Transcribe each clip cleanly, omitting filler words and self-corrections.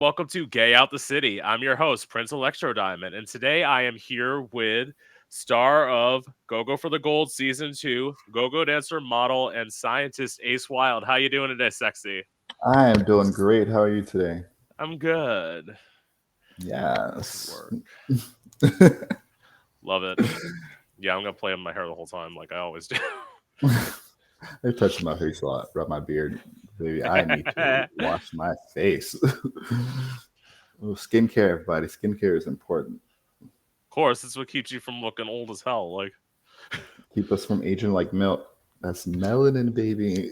Welcome to Gay Out the City. I'm your host, Prince Electro Diamond, and today I am here with star of Go Go for the Gold Season 2, go-go dancer, model, and scientist Ace Wild. How you doing today, sexy? I am doing great. How are you today? I'm good. Yes. Work. Love it. Yeah, I'm gonna play with my hair the whole time like I always do. I touch my face a lot, rub my beard. Baby, I need to wash my face. Oh, skincare, everybody. Skincare is important. Of course, it's what keeps you from looking old as hell. Like Keep us from aging like milk. That's melanin, baby.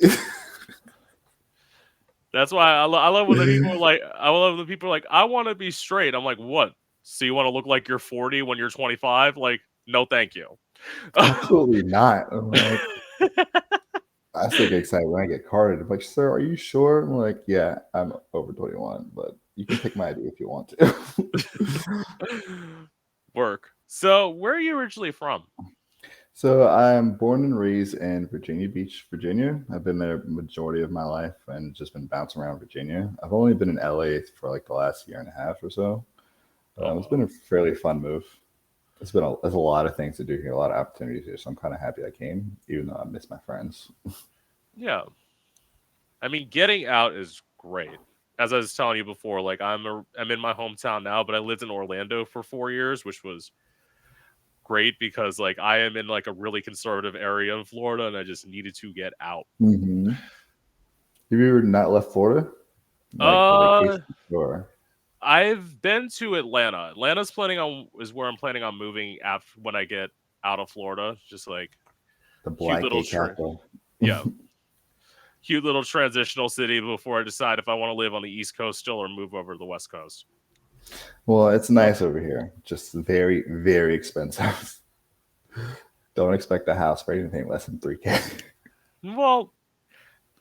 that's why I love when the people are like, I love when the people are like, I want to be straight. I'm like, what? So you want to look like you're 40 when you're 25? Like, no, thank you. Absolutely not. I'm like, I still get excited when I get carded. I'm like, sir, are you sure? I'm like, yeah, I'm over 21, but you can take my ID if you want to. Work. So, where are you originally from? So I'm born and raised in Virginia Beach, Virginia. I've been there majority of my life and just been bouncing around Virginia. I've only been in LA for like the last year and a half or so. It's Oh, been a fairly fun move. There's a lot of things to do here, a lot of opportunities here. So I'm kind of happy I came, even though I miss my friends. yeah. I mean, getting out is great. As I was telling you before, like I'm in my hometown now, but I lived in Orlando for 4 years, which was great because like I am in like a really conservative area in Florida and I just needed to get out. Mm-hmm. Have you ever not left Florida, like for Uh vacation, or I've been to Atlanta. Atlanta's planning on is where I'm planning on moving after when I get out of Florida. Just like the cute Black little Gay capital? yeah, cute little transitional city before I decide if I want to live on the East Coast still or move over to the West Coast. Well, it's nice over here. Just very, very expensive. Don't expect a house for anything less than 3K. Well,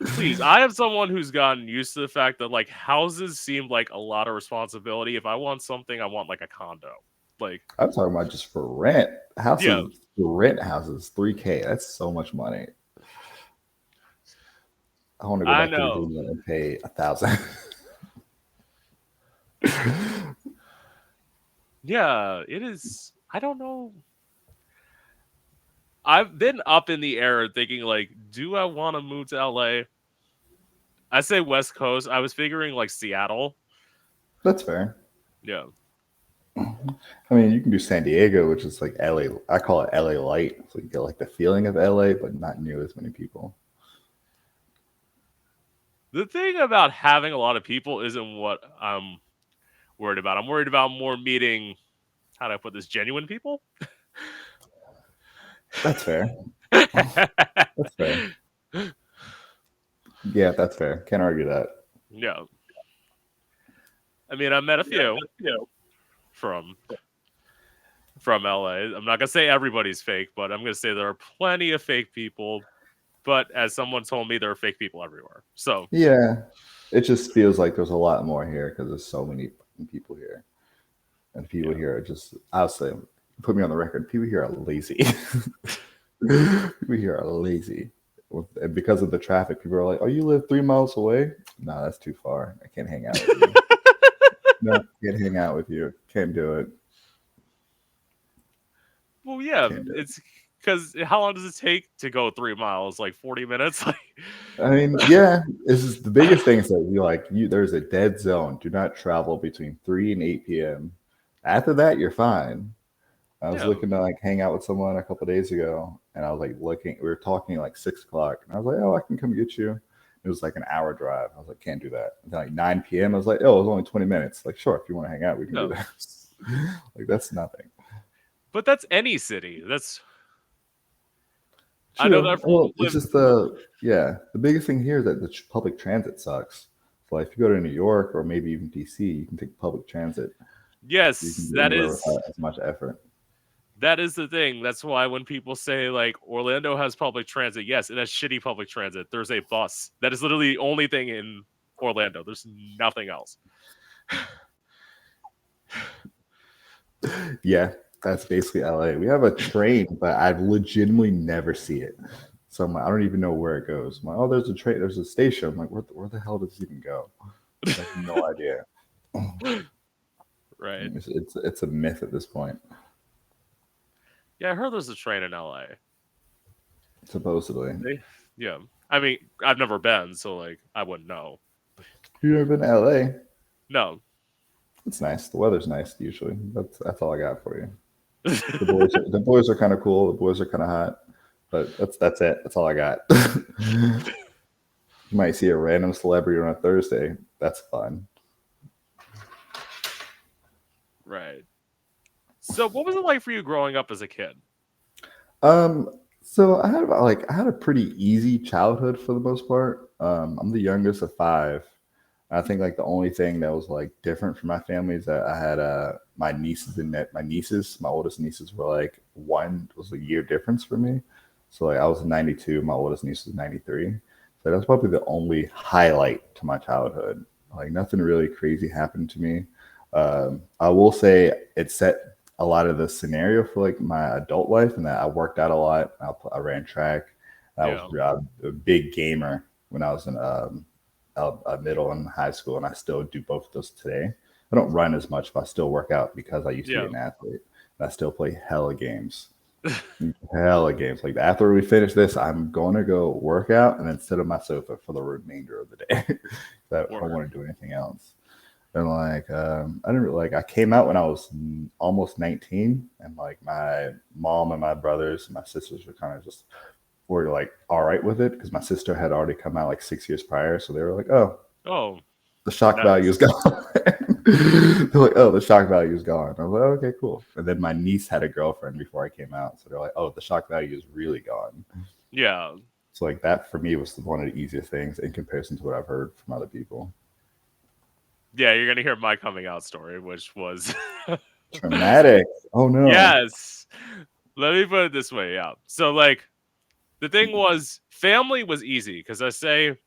please, I am someone who's gotten used to the fact that like houses seem like a lot of responsibility. If I want something, I want like a condo. Like, I'm talking about just for rent. yeah, Houses, rent houses, 3K. That's so much money. I want to go I back to know. Virginia and pay 1,000. Yeah, it is. I don't know. I've been up in the air thinking like, do I want to move to LA? I say West Coast. I was figuring like Seattle. That's fair. Yeah. I mean, you can do San Diego, which is like LA. I call it LA light, so you get like the feeling of LA, but not near as many people. The thing about having a lot of people isn't what I'm worried about. I'm worried about more meeting, how do I put this, genuine people? That's fair. That's fair. Yeah, that's fair. Can't argue that. Yeah. I mean, I met a few from LA. I'm not gonna say everybody's fake, but I'm gonna say there are plenty of fake people. But as someone told me, there are fake people everywhere. So Yeah, it just feels like there's a lot more here because there's so many people here, and people yeah, here are just. I'll say, put me on the record. People here are lazy. People here are lazy. And because of the traffic, people are like, "Oh, you live 3 miles away? No, that's too far. I can't hang out with you. No, can't hang out with you. Can't do it. well, yeah, Can't do it." it's because how long does it take to go 3 miles? Like 40 minutes? Like, I mean, yeah, this is the biggest thing is that you like you. There's a dead zone. Do not travel between 3 and 8 p.m. After that, you're fine. I was yeah, looking to like hang out with someone a couple days ago, and I was like looking. We were talking like 6 o'clock, and I was like, "Oh, I can come get you." It was like an hour drive. I was like, "Can't do that." And then like 9 p.m., I was like, "Oh, it was only 20 minutes." Like, sure, if you want to hang out, we can do no. that. Like, that's nothing. But that's any city. That's I know True. that Well, everyone it's live. just the biggest thing here is that the public transit sucks. So like if you go to New York or maybe even DC, you can take public transit. You can Yes, get anywhere without as much effort. that is the thing. That's why when people say like Orlando has public transit, yes, it has shitty public transit. There's a bus. That is literally the only thing in Orlando. There's nothing else. Yeah, that's basically LA. We have a train, but I legitimately never see it. So I'm like, I don't even know where it goes. I'm like, oh, there's a train, there's a station. I'm like, where the hell does it even go? I have no idea. Right. It's a myth at this point, Yeah, I heard there's a train in LA. supposedly. They, yeah. I mean, I've never been, so like I wouldn't know. You ever been to LA? No. It's nice. The weather's nice usually. That's all I got for you. The boys are kind of cool. The boys are kind of hot, but that's it. That's all I got. You might see a random celebrity on a Thursday. That's fun. Right. So, what was it like for you growing up as a kid? Um, so I had a pretty easy childhood for the most part. I'm the youngest of five. I think like the only thing that was like different from my family is that I had my oldest nieces were like one was a year difference for me. So like I was 92, my oldest niece was 93. So that's probably the only highlight to my childhood. Like nothing really crazy happened to me. I will say it set a lot of the scenario for like my adult life, and that I worked out a lot. I ran track. I was Yeah. a big gamer when I was in middle and high school, and I still do both of those today. I don't run as much, but I still work out because I used to be Yeah. an athlete. And I still play hella games. Hella games. Like after we finish this, I'm going to go work out and then sit on my sofa for the remainder of the day. I don't Word. want to do anything else. And like, I didn't really, like, I came out when I was almost 19, and like my mom and my brothers and my sisters were kind of just were like all right with it because my sister had already come out like 6 years prior, so they were like, oh, Oh, the shock value is nice. gone. They're like, oh, the shock value is gone. I was like, okay, cool. And then my niece had a girlfriend before I came out, so they're like, oh, the shock value is really gone. Yeah. So like that for me was one of the easiest things in comparison to what I've heard from other people. Yeah, you're gonna hear my coming out story, which was Traumatic. Oh no. yes. Let me put it this way, yeah. So like the thing was family was easy because I say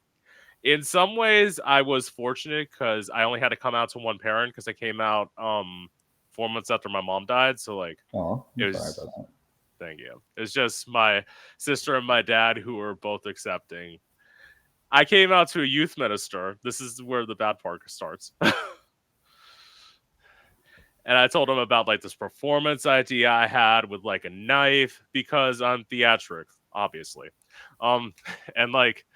in some ways I was fortunate because I only had to come out to one parent because I came out 4 months after my mom died. So like Oh, it I'm sorry was about that. thank you. It's just my sister and my dad who were both accepting. I came out to a youth minister. This is where the bad part starts. And I told him about like this performance idea I had with like a knife because I'm theatric, obviously. Um, and like,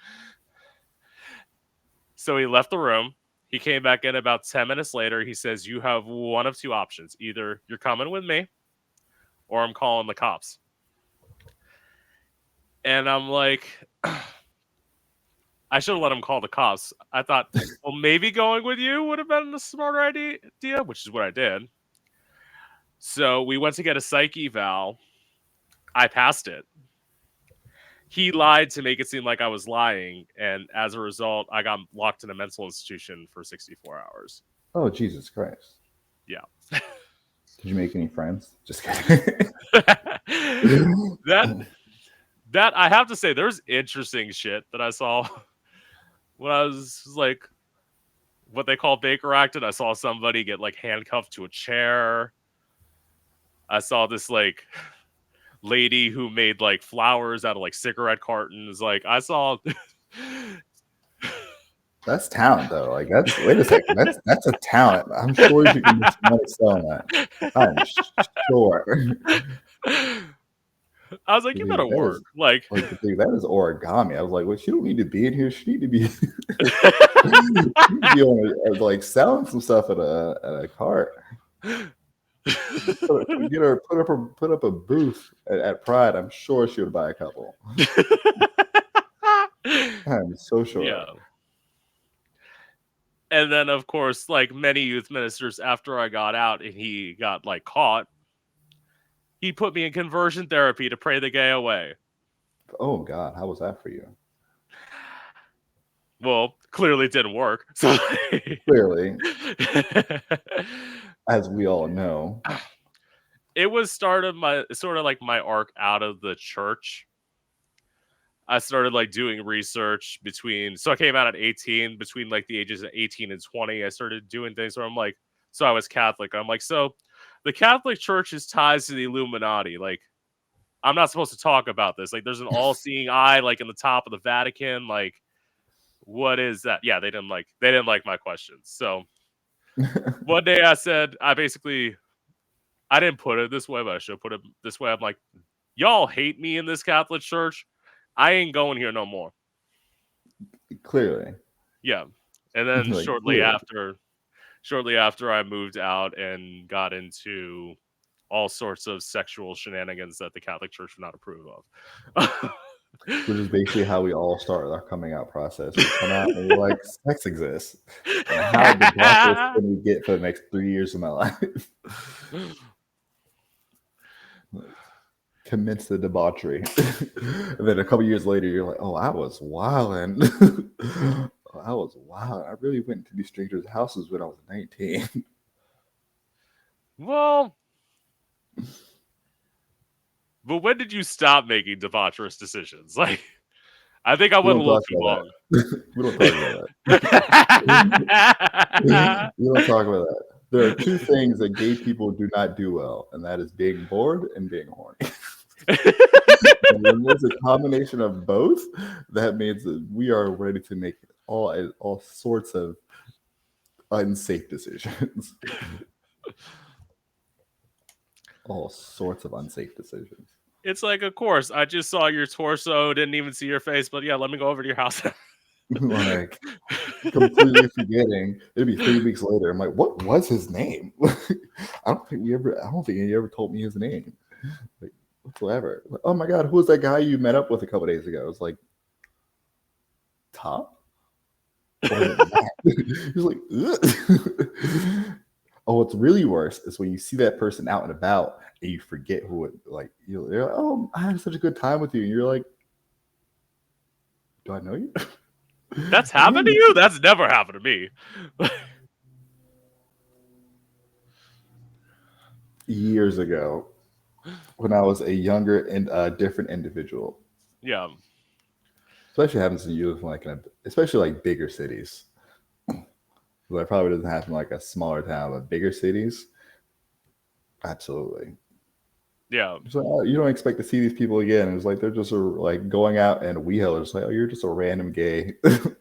so he left the room. He came back in about 10 minutes later. He says, "You have one of two options. Either you're coming with me or I'm calling the cops." And I'm like, I should have let him call the cops. I thought, well, maybe going with you would have been a smarter idea, which is what I did. So we went to get a psych eval. I passed it. He lied to make it seem like I was lying, and as a result, I got locked in a mental institution for 64 hours. Oh, Jesus Christ. Yeah. Did you make any friends? Just kidding. that that I have to say, there's interesting shit that I saw when I was like what they call Baker acted. I saw somebody get like handcuffed to a chair. I saw this like lady who made like flowers out of like cigarette cartons. Like I saw That's talent, though. Like that's wait a second. That's a talent. I'm sure you can make some money selling that. I'm sure. I was like, you Dude, better that work. is Like like dude, that is origami. I was like, well, she don't need to be in here. She need to be, she need to be on like selling some stuff at a cart. Get her put up a booth at Pride. I'm sure she would buy a couple. I'm so yeah. sure. And then of course, like many youth ministers, after I got out and he got like caught, he put me in conversion therapy to pray the gay away. Oh God, how was that for you? Well, clearly it didn't work. So Clearly, as we all know. it was sort of like my arc out of the church. I started like doing research between so I came out at 18, between like the ages of 18 and 20. I started doing things where I'm like, so I was Catholic. I'm like, so the Catholic Church's ties to the Illuminati. Like, I'm not supposed to talk about this. Like, there's an all-seeing eye, like in the top of the Vatican. Like, what is that? Yeah, they didn't like my questions. So One day I said, I didn't put it this way, but I should put it this way. I'm like, y'all hate me in this Catholic church. I ain't going here no more. Clearly. Yeah. And then Like, clearly. shortly after I moved out and got into all sorts of sexual shenanigans that the Catholic Church would not approve of. Which is basically how we all start our coming out process. We come out and we're like, sex exists. And how debaucherous can we get for the next 3 years of my life? Commence the debauchery. And then a couple years later, you're like, oh, I was wilding. I was wild. I really went to these strangers' houses when I was 19. Well, but when did you stop making debaucherous decisions? Like, I think I We went a don't little talk too about long. that. We don't talk about that. We don't talk about that. There are two things that gay people do not do well, and that is being bored and being horny. And when there's a combination of both, that means that we are ready to make all sorts of unsafe decisions. All sorts of unsafe decisions. It's like, of course, I just saw your torso, didn't even see your face, but yeah, let me go over to your house. Like completely forgetting. It'd be 3 weeks later. I'm like, what was his name? I don't think he ever told me his name. Like, whatsoever. Like, oh my god, who was that guy you met up with a couple days ago? It was like Tom? Or was it Matt? He was like, ugh. Oh, what's really worse is when you see that person out and about and you forget who it like you're like, oh, I had such a good time with you. And you're like, do I know you? That's Like, yeah, happened to you? That's never happened to me. years ago when I was a younger and different individual. Yeah. Especially happens to you like especially like bigger cities. Well, that probably doesn't happen like a smaller town, but bigger cities, absolutely. Yeah. So you don't expect to see these people again. It's like they're just like going out and wheel. It's like, oh, you're just a random gay. Then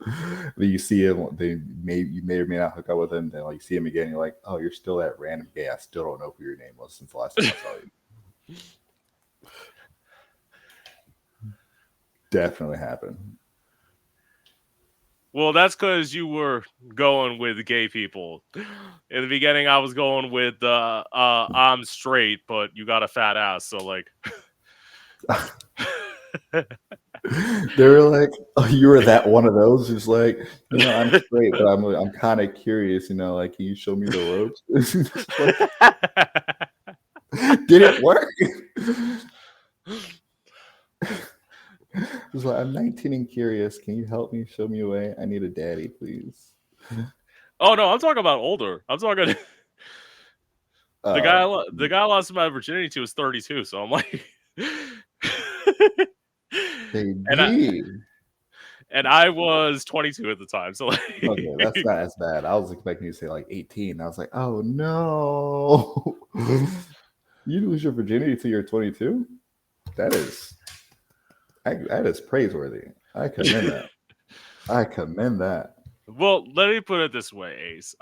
you see him. You may or may not hook up with him. Then like you see him again. You're like, oh, you're still that random gay. I still don't know who your name was since the last time I saw you. Definitely happened. Well, that's because you were going with gay people. In the beginning, I was going with I'm straight, but you got a fat ass. So, like, They were like, "Oh, you were that one of those who's like, I'm straight, but I'm kind of curious. Like, can you show me the ropes?" Like, did it work? It's like, I'm 19 and curious. Can you help me? Show me a way. I need a daddy, please. oh no, I'm talking about older. I'm talking Oh, the guy I lost my virginity to was 32. So I'm like, and I baby. and I was 22 at the time. So Okay, that's like, not as bad. I was expecting you to say like 18. I was like, oh no. You lose your virginity till you're 22? That is that is praiseworthy. I commend that. I commend that. well, let me put it this way, Ace.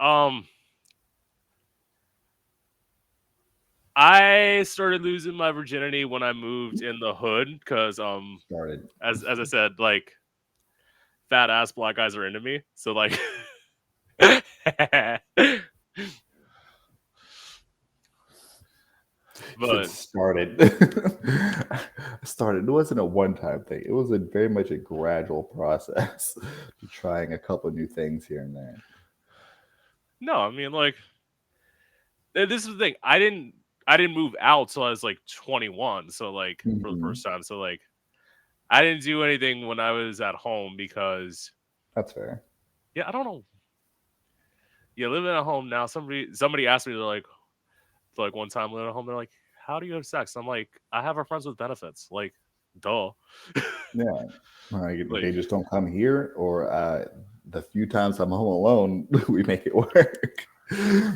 I started losing my virginity when I moved in the hood because Started. as I said, like fat ass black guys are into me. So like He said but started. Started. It wasn't a one-time thing. It was a very much a gradual process to trying a couple new things here and there. no, I mean like this is the thing. I didn't move out till I was like 21. So like for the Mhm. first time. So like I didn't do anything when I was at home because That's fair. yeah, I don't know. Yeah, living at home now. Somebody asked me, they're like one time living at home, they're like, "How do you have sex?" I'm like, "I have a friends with benefits." Like, duh. Yeah. Like, Like, they just don't come here, or the few times I'm home alone, we make it work.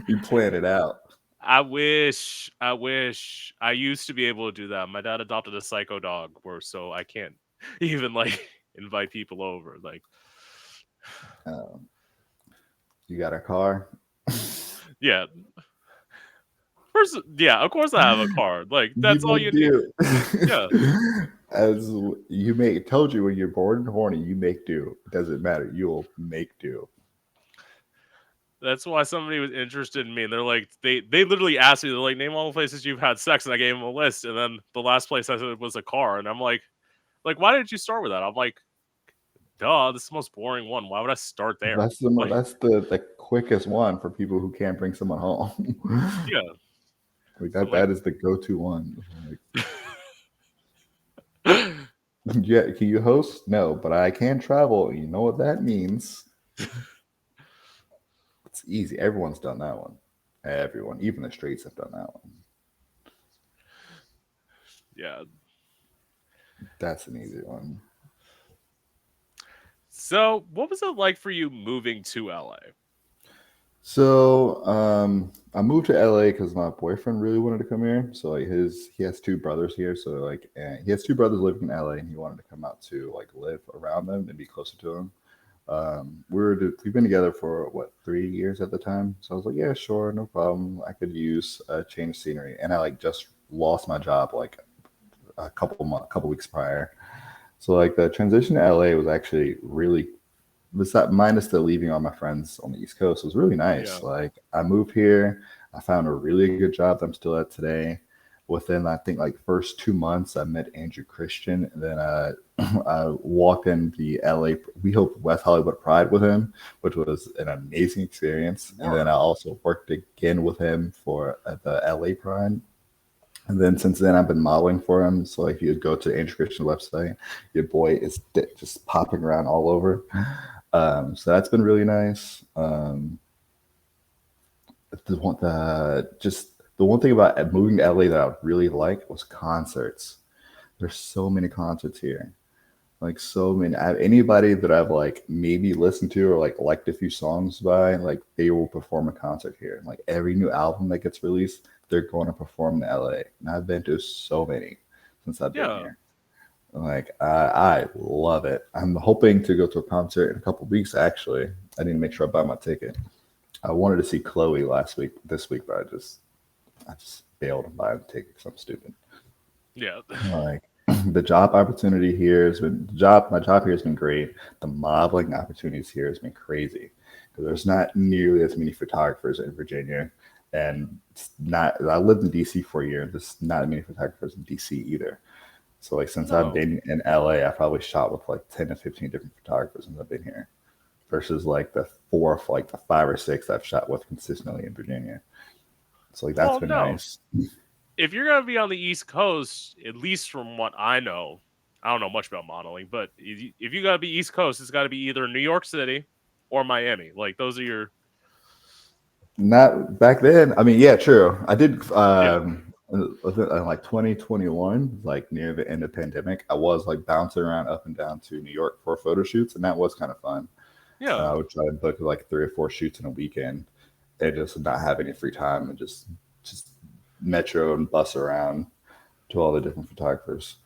We plan it out. I wish I used to be able to do that. My dad adopted a psycho dog, where so I can't even like invite people over. Like, Um, you got a car? Yeah. First, yeah, of course I have a car. Like You that's all make you need. do. Yeah. As you make told you when you're bored and horny, you make do. It doesn't matter. You will make do. That's why somebody was interested in me, and they're like, they literally asked me, they're like, name all the places you've had sex, and I gave them a list, and then the last place I said was a car, and I'm like, why did you start with that? I'm like, duh, this is the most boring one. Why would I start there? Like, That's the quickest one for people who can't bring someone home. yeah. Like So I'm like, that is the go-to one. Like, yeah, can you host? No, but I can travel. You know what that means? It's easy. Everyone's done that one. Everyone, even the straights have done that one. yeah. That's an easy one. So what was it like for you moving to LA? So I moved to LA because my boyfriend really wanted to come here. So like he has two brothers here. So like he has two brothers living in LA, and he wanted to come out to like live around them and be closer to them. We've been together for what 3 years at the time. So I was like, yeah, sure, no problem. I could use a change of scenery, and I like just lost my job like couple weeks prior. So like the transition to LA was actually really besides minus the leaving all my friends on the East Coast was really nice. Yeah. Like I moved here, I found a really good job that I'm still at today. Within I think like first 2 months, I met Andrew Christian, and then I walked in the LA We Hope West Hollywood Pride with him, which was an amazing experience. And then I Word. also worked again with him for the LA Pride. And then since then, I've been modeling for him. So if you go to Andrew Christian's website, your boy is just popping around all over. So that's been really nice. The one thing about moving to LA that I really like was concerts. There's so many concerts here, like so many. I have anybody that I've like maybe listened to or like liked a few songs by, like they will perform a concert here. Like every new album that gets released, they're going to perform in LA, and I've been to so many since I've been Yeah. here. Like I love it. I'm hoping to go to a concert in a couple weeks. Actually, I need to make sure I buy my ticket. I wanted to see Chloe this week, but I just failed to buy the ticket because I'm stupid. Yeah. Like the job opportunity here has been job. My job here has been great. The modeling opportunities here has been crazy because there's not nearly as many photographers in Virginia, and it's not. I lived in DC for a year. There's not many photographers in DC either. So like since I've No. been in LA, I probably shot with like 10 to 15 different photographers since I've been here, versus like the 5 or 6 I've shot with consistently in Virginia. So like that's Well, been no. nice. If you're gonna be on the East Coast, at least from what I don't know much about modeling, but if you gotta be East Coast, it's gotta be either New York City or Miami. Like those are your Not back then. I mean, yeah, true. I did yeah. was it, like 2021, like near the end of the pandemic. I was like bouncing around up and down to New York for photo shoots, and that was kind of fun. Yeah. I would try to book like 3 or 4 shoots in a weekend, and just not have any free time, and just metro and bus around to all the different photographers.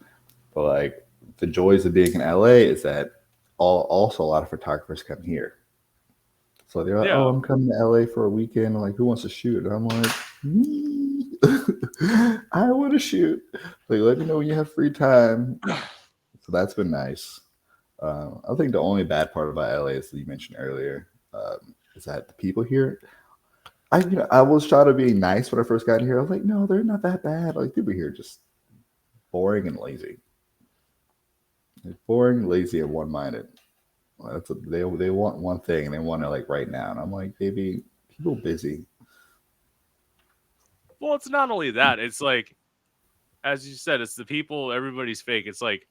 But like the joys of being in LA is that also a lot of photographers come here. So they're like, "Oh, Yeah. I'm coming to LA for a weekend. Like, who wants to shoot?" And I'm like, "Me, I want to shoot. Like, let me know when you have free time." So that's been nice. I think the only bad part about LA is that you mentioned earlier is that the people here. I was trying to be nice when I first got here. I was like, no, they're not that bad. Like people here are just boring and lazy. They're boring, lazy, and one-minded. They want one thing and they want it like right now. And I'm like, baby, people busy. Well, it's not only that, it's like as you said, it's the people, everybody's fake. It's like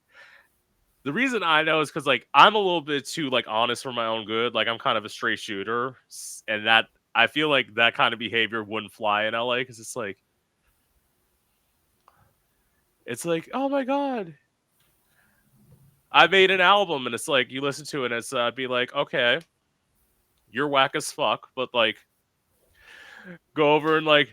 the reason I know is because like I'm a little bit too like honest for my own good. Like I'm kind of a straight shooter, and that I feel like that kind of behavior wouldn't fly in LA because it's like oh my god, I made an album, and it's like you listen to it, and it's be like okay, you're whack as fuck, but like go over and like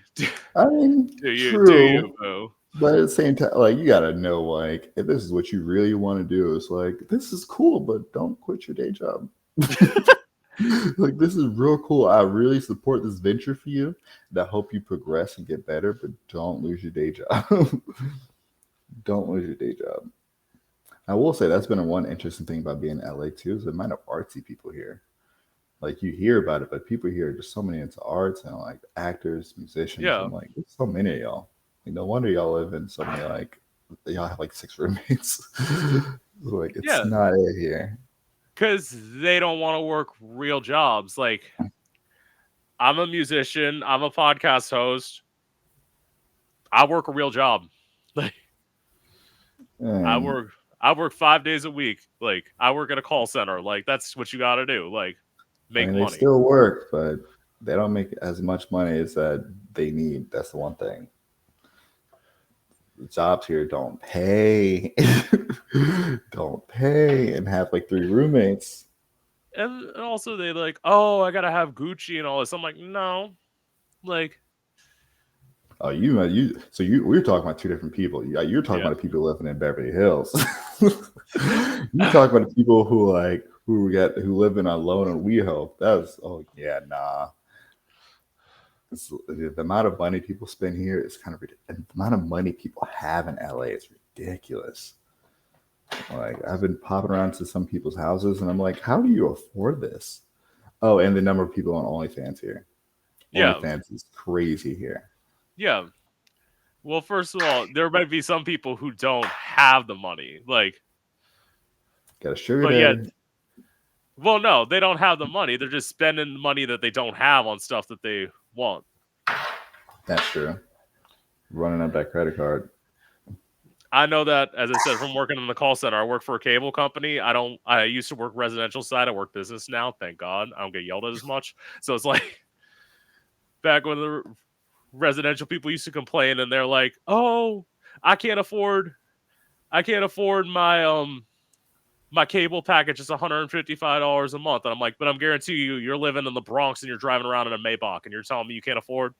I mean, do you true. boo? But at the same time, like you gotta know, like if this is what you really want to do, it's like this is cool, but don't quit your day job. Like, this is real cool. I really support this venture for you. And I hope you progress and get better, but don't lose your day job. Don't lose your day job. I will say that's been one interesting thing about being in LA too, is the amount of artsy people here. Like, you hear about it, but people here are just so many into arts and like actors, musicians. Yeah, I'm like, there's so many of y'all. Like, no wonder y'all live in so many like y'all have like six roommates. Like, it's yeah, not it here. because they don't want to work real jobs. Like, I'm a musician, I'm a podcast host. I work a real job. Like, I And work I work 5 days a week. Like, I work at a call center. Like, that's what you got to do. Like, I make mean, they money. still work, but they don't make as much money as that they need. That's the one thing. The jobs here don't pay, don't pay, and have like three roommates. And also, they like, oh, I gotta have Gucci and all this. I'm like, no, like, Oh, you. So we're talking about two different people. You're talking yeah, about the people living in Beverly Hills. You talk about the people who live in alone in WeHo. That's oh yeah, nah. The amount of money people spend here is kind of ridiculous. The amount of money people have in LA is ridiculous. Like, I've been popping around to some people's houses, and I'm like, how do you afford this? Oh, and the number of people on OnlyFans here. yeah, OnlyFans is crazy here. yeah. Well, first of all, there might be some people who don't have the money. Like, Got a sugar but yet, daddy. well, no, they don't have the money. They're just spending the money that they don't have on stuff that they want. That's true. Running up that credit card. I know that, as I said, from working in the call center, I work for a cable company. I don't. I used to work residential side. I work business now. Thank God, I don't get yelled at as much. So it's like back when the residential people used to complain, and they're like, "Oh, I can't afford. I can't afford my cable package is $155 a month." And I'm like, "But I'm guarantee you, you're living in the Bronx and you're driving around in a Maybach, and you're telling me you can't afford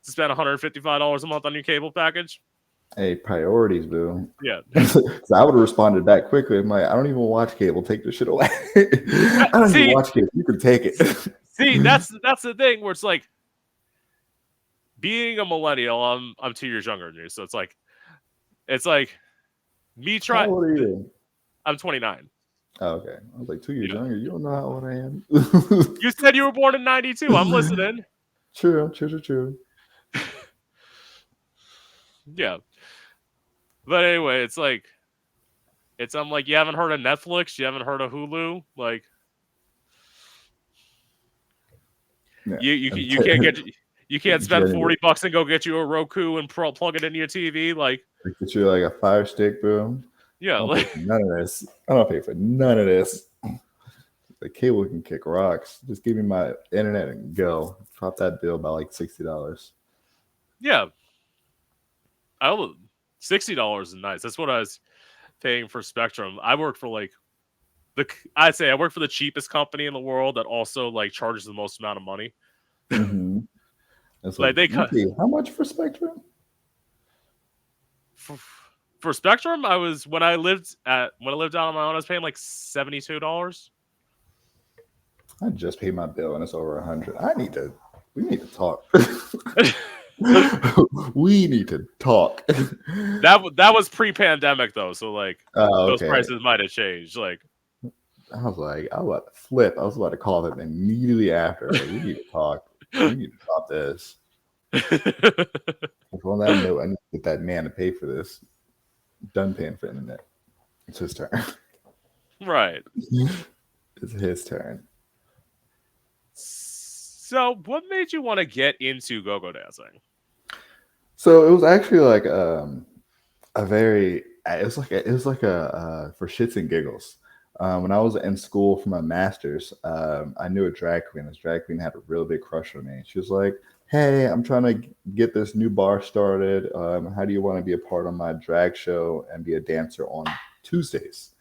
to spend $155 a month on your cable package?" Hey, priorities, boo. Yeah. So I would have responded back quickly. I'm like, I don't even watch cable. Take this shit away. I don't even see, watch cable. You can take it. see, that's the thing where it's like being a millennial. I'm 2 years younger than you, so it's like me How try. old are you? I'm 29. Oh, okay. I was like 2 years Yeah. younger. You don't know how old I am. You said you were born in '92. I'm listening. True, true, true, true. Yeah. But anyway, I'm like, you haven't heard of Netflix, you haven't heard of Hulu, like Yeah. you can't get you can't spend Jenny, $40 and go get you a Roku and plug it into your TV, like get you like a fire stick, bro. yeah, I don't pay for none of this. I don't pay for none of this. The cable can kick rocks. Just give me my internet and go. Drop that bill by like $60. yeah. I $60 is nice. That's what I was paying for Spectrum. I work for like I'd say I work for the cheapest company in the world that also like charges the most amount of money. Mm-hmm. It's like Like they you cut pay how much for Spectrum? for, for Spectrum. When I lived out on my own, I was paying like $72. I just paid my bill and it's over 100. We need to talk. We need to talk. That was pre-pandemic though, so like Oh, those okay. prices might have changed. Like, I was like, I was about to flip. I was about to call them immediately after. Like, we need to talk. We need to stop this. On that note, I need to get that man to pay for this. Done paying for internet. It's his turn. right. It's his turn. So, what made you want to get into go-go dancing? So it was actually like a very it was like a for shits and giggles. When I was in school for my master's, I knew a drag queen. This drag queen had a real big crush on me. She was like, "Hey, I'm trying to get this new bar started. How do you want to be a part of my drag show and be a dancer on Tuesdays?"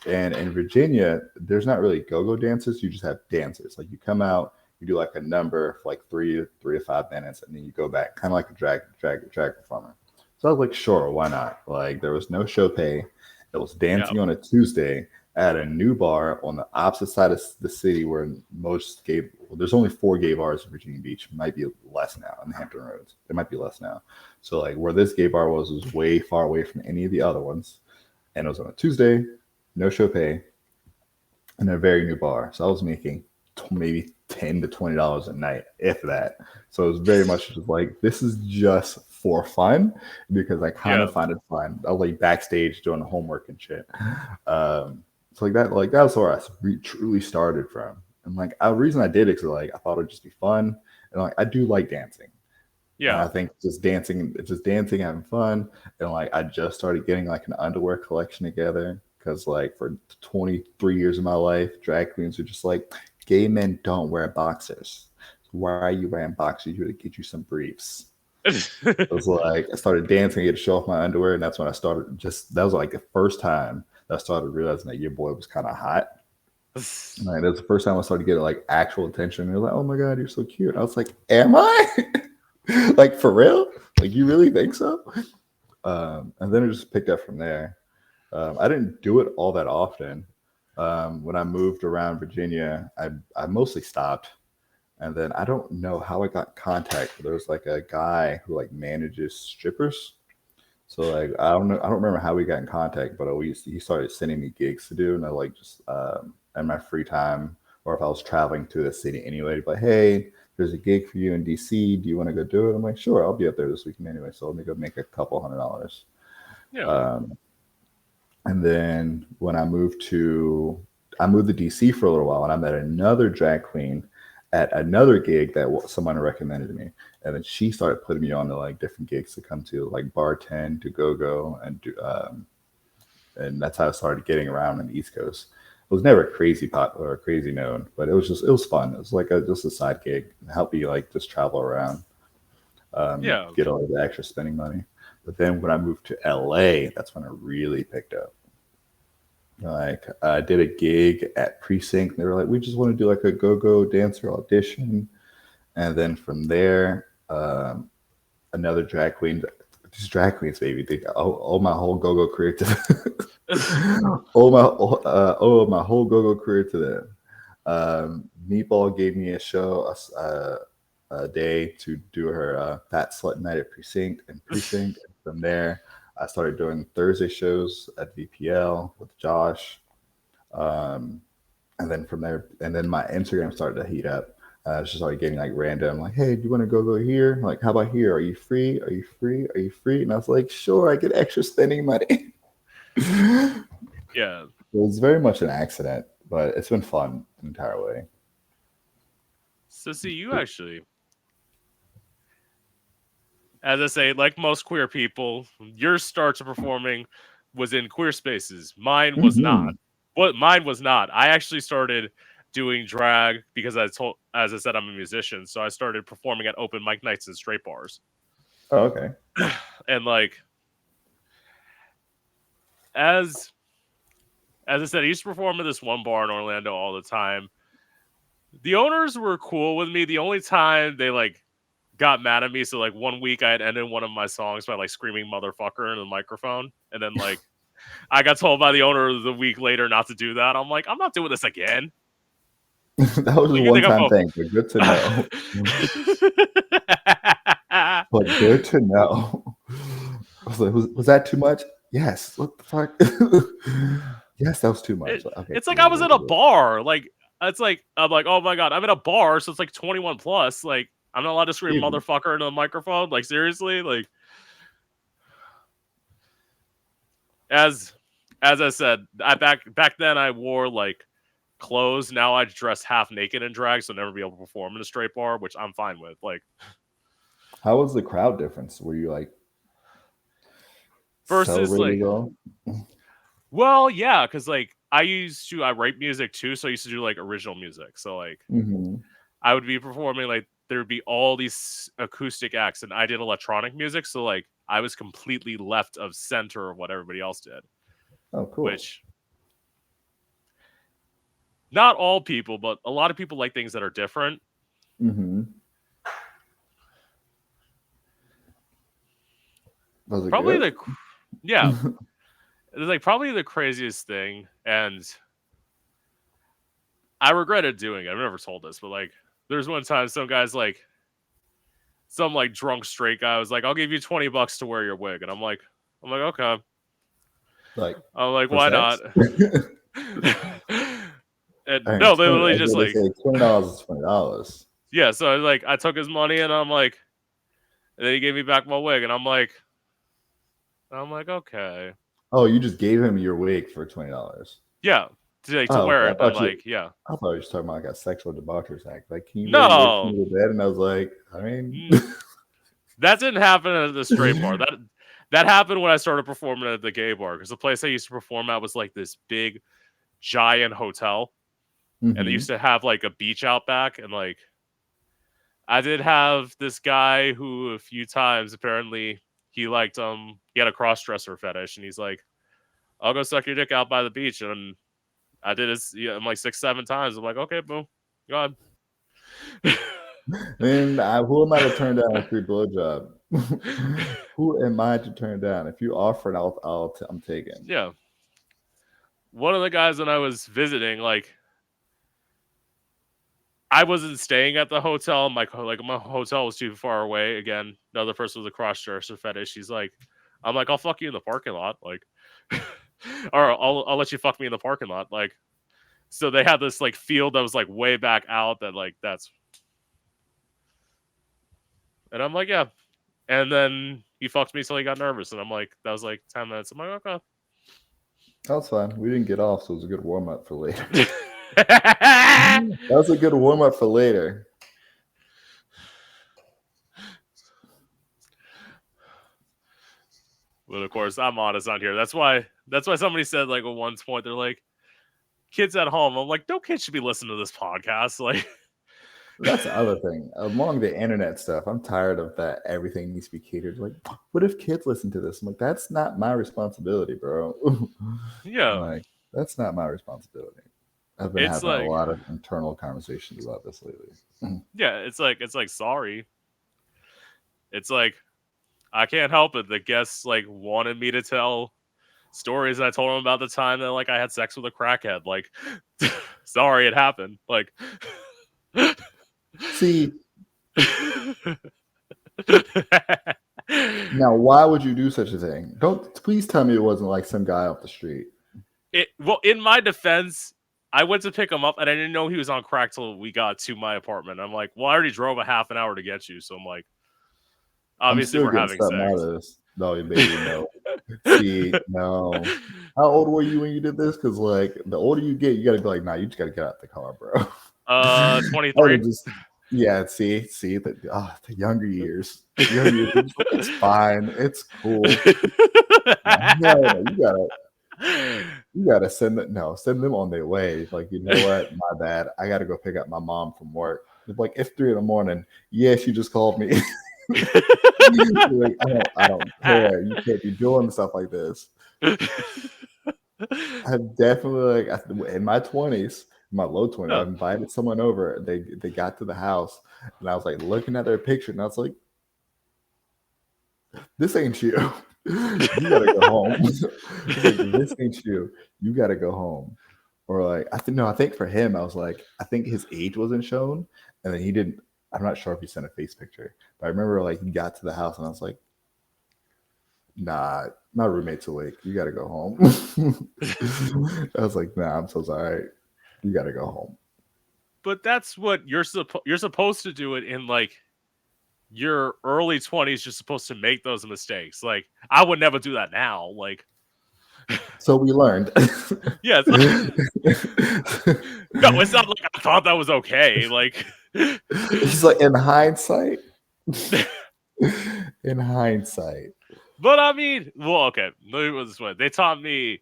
And in Virginia, there's not really go-go dancers. You just have dancers. Like, you come out, you do like a number for like 3 to 5 minutes, and then you go back, kind of like a drag performer. So I was like, sure, why not? Like, there was no show pay. It was Yeah, dancing on a Tuesday. at a new bar on the opposite side of the city where most gay, well, there's only 4 gay bars in Virginia Beach. Might be less now in Hampton Roads. There might be less now. So like where this gay bar was way far away from any of the other ones, and it was on a Tuesday, no show pay, and a very new bar. So I was making maybe $10 to $20 a night, if that. So it was very much just like this is just for fun because I kind Yeah, of find it fun. I was like backstage doing homework and shit. So like that was where I truly started from. And like the reason I did it is like I thought it'd just be fun, and like I do like dancing. And yeah, I think just dancing, having fun, and like I just started getting like an underwear collection together because like for 23 years of my life, drag queens are just like, gay men don't wear boxers. So why are you wearing boxers? You to get you some briefs. It was like I started dancing, I get to show off my underwear, and that's when I started. Just that was like the first time that I started realizing that your boy was kind of hot. Like that's the first time I started getting like actual attention. They're like, "Oh my god, you're so cute." I was like, "Am I?" Like for real? Like you really think so? And then it just picked up from there. I didn't do it all that often. When I moved around Virginia, I mostly stopped, and then I don't know how I got in contact. But there was like a guy who like manages strippers. So like I don't know, I don't remember how we got in contact, but he started sending me gigs to do, and I like just in my free time, or if I was traveling to the city anyway, but hey, there's a gig for you in DC. Do you want to go do it? I'm like, sure, I'll be up there this weekend anyway, so let me go make a couple $100. yeah, Um, and then when I moved to DC for a little while, and I met another drag queen at another gig that someone recommended to me, and then she started putting me on to like different gigs to come to, like bartend, to go, and and that's how I started getting around on the East Coast. It was never crazy popular or crazy known, but it was fun. It was like just a side gig, help me like just travel around, yeah, get all the extra spending money. But then when I moved to LA, that's when it really picked up. Like I did a gig at Precinct. They were like, "We just want to do like a go-go dancer audition," and then from there, another drag queen. These drag queens, baby, they owe my whole go-go career to owe my whole go-go career to them. Meatball gave me a show, a day to do her Fat Slut Night at Precinct. And from there, I started doing Thursday shows at VPL with Josh. Um, and then from there, and then my Instagram started to heat up. I just started getting like random, like, hey, do you want to go here? Like, how about here? Are you free? Are you free? Are you free? And I was like, sure, I get extra spending money. It yeah. was very much an accident, but it's been fun the entire way. So see, you actually, as I say, like most queer people, your start to performing was in queer spaces. Mine was not. Hmm. What mine was not. I actually started doing drag because as I said, I'm a musician, so I started performing at open mic nights and straight bars. Oh, okay. And like as as I said, I used to perform at this one bar in Orlando all the time. The owners were cool with me. The only time they like got mad at me, so like one week I had ended one of my songs by like screaming motherfucker in the microphone, and then like I got told by the owner the week later not to do that. I'm like, I'm not doing this again. That was just Like you one think time thing, but good to know. I'm But good to know. I was like, was that too much? Yes. What the fuck? Yes, that was too much. it, Like, okay, it's like I was cool. in a bar. Like it's like I'm like, oh my god, I'm in a bar, so it's like 21 plus. Like I'm not allowed to scream Even. motherfucker into the microphone. Like seriously, like as as I said, back then I wore like clothes. Now I dress half naked in drag, so never be able to perform in a straight bar, which I'm fine with. Like How was the crowd difference? Were you like versus celebrated like, at all? well, yeah, because like I write music too, so I used to do like original music. So like Hmm. I would be performing like there would be all these acoustic acts, and I did electronic music, so like I was completely left of center of what everybody else did, Oh, cool. which not all people, but a lot of people like things that are different. Hmm. Was it Probably good? like, yeah, It's like probably the craziest thing, and I regretted doing it. I've never told this, but like, there's one time some guys like some like drunk straight guy was like, "I'll give you $20 to wear your wig," and I'm like, okay. Like I'm like, for why not? sex? And I mean, no, they 20, literally as just they like, say, $20 is $20. yeah. So I took his money, and I'm like, and then he gave me back my wig, and I'm like, okay, Oh, you just gave him your wig for $20. yeah, to Oh, okay. wear it, and like, yeah, I thought you were just talking about like a sexual debaucher's act. Like, can you wear your wig for no, me to bed? And I was like, I mean, that didn't happen at the straight bar. That happened when I started performing at the gay bar, because the place I used to perform at was like this big, giant hotel, and they hmm used to have like a beach out back, and like I did have this guy who a few times apparently he had a cross dresser fetish, and he's like, I'll go suck your dick out by the beach, and I did it, yeah, I'm like 6, 7 times. I'm like, okay, boom, go on. then who am I to turn down a free blowjob? Who am I to turn down? If you offer it, I'm taking. Yeah, one of the guys when I was visiting, like I wasn't staying at the hotel. My hotel was too far away. Again, another person with a cross dresser fetish. I'm like, I'll fuck you in the parking lot, like, or I'll let you fuck me in the parking lot, like. So they had this like field that was like way back out. And I'm like, yeah. And then he fucked me till he got nervous, and I'm like, that was like 10 minutes. I'm like, okay. That's fine. We didn't get off, so it was a good warm up for later. But That was a good warm up for later. of course, I'm honest on here. That's why somebody said like at one point they're like, kids at home. I'm like, no kids should be listening to this podcast. Like, That's the other thing. Along the internet stuff, I'm tired of that. Everything needs to be catered. Like, what if kids listen to this? I'm like, that's not my responsibility, bro. yeah, Like, that's not my responsibility. I've been it's having a like, lot of internal conversations about this lately. yeah, it's like sorry. It's like I can't help it. The guests like wanted me to tell stories. And I told them about the time that like I had sex with a crackhead. Like, sorry, it happened. Like, See, now why would you do such a thing? Don't please tell me it wasn't like some guy off the street. well, in my defense, I went to pick him up and I didn't know he was on crack till we got to my apartment. I'm like, well, I already drove a half an hour to get you, so I'm like, I'm obviously still we're getting having something out sex. of this. No, baby, no. See, no. How old were you when you did this? Because like the older you get, you gotta be like, nah, you just gotta get out the car, bro. I would 23. have just yeah, see the younger years. The younger years, it's fine, it's cool. No, you gotta send them on their way. Like, you know what? My bad. I gotta go pick up my mom from work. Like it's 3 in the morning. Yeah, she just called me. Like, I don't care. You can't be doing stuff like this. I've definitely in my 20s, my low 20s, I Yeah. invited someone over. They got to the house and I was like looking at their picture and I was like, this ain't you. You gotta go home. It's like this ain't you. You gotta go home. Or like I think for him, I was like, I think his age wasn't shown, and then he didn't. I'm not sure if he sent a face picture, but I remember like he got to the house and I was like, nah, my roommate's awake. You gotta go home. I was like, nah, I'm so sorry. You gotta go home. But that's what you're supposed to do it in like your early 20s. You're supposed to make those mistakes. Like, I would never do that now. Like, So we learned. yeah, it's like, no, it's not like I thought that was okay. Like, He's like, in hindsight, in hindsight. but I mean, well, okay, let me put it this way. They taught me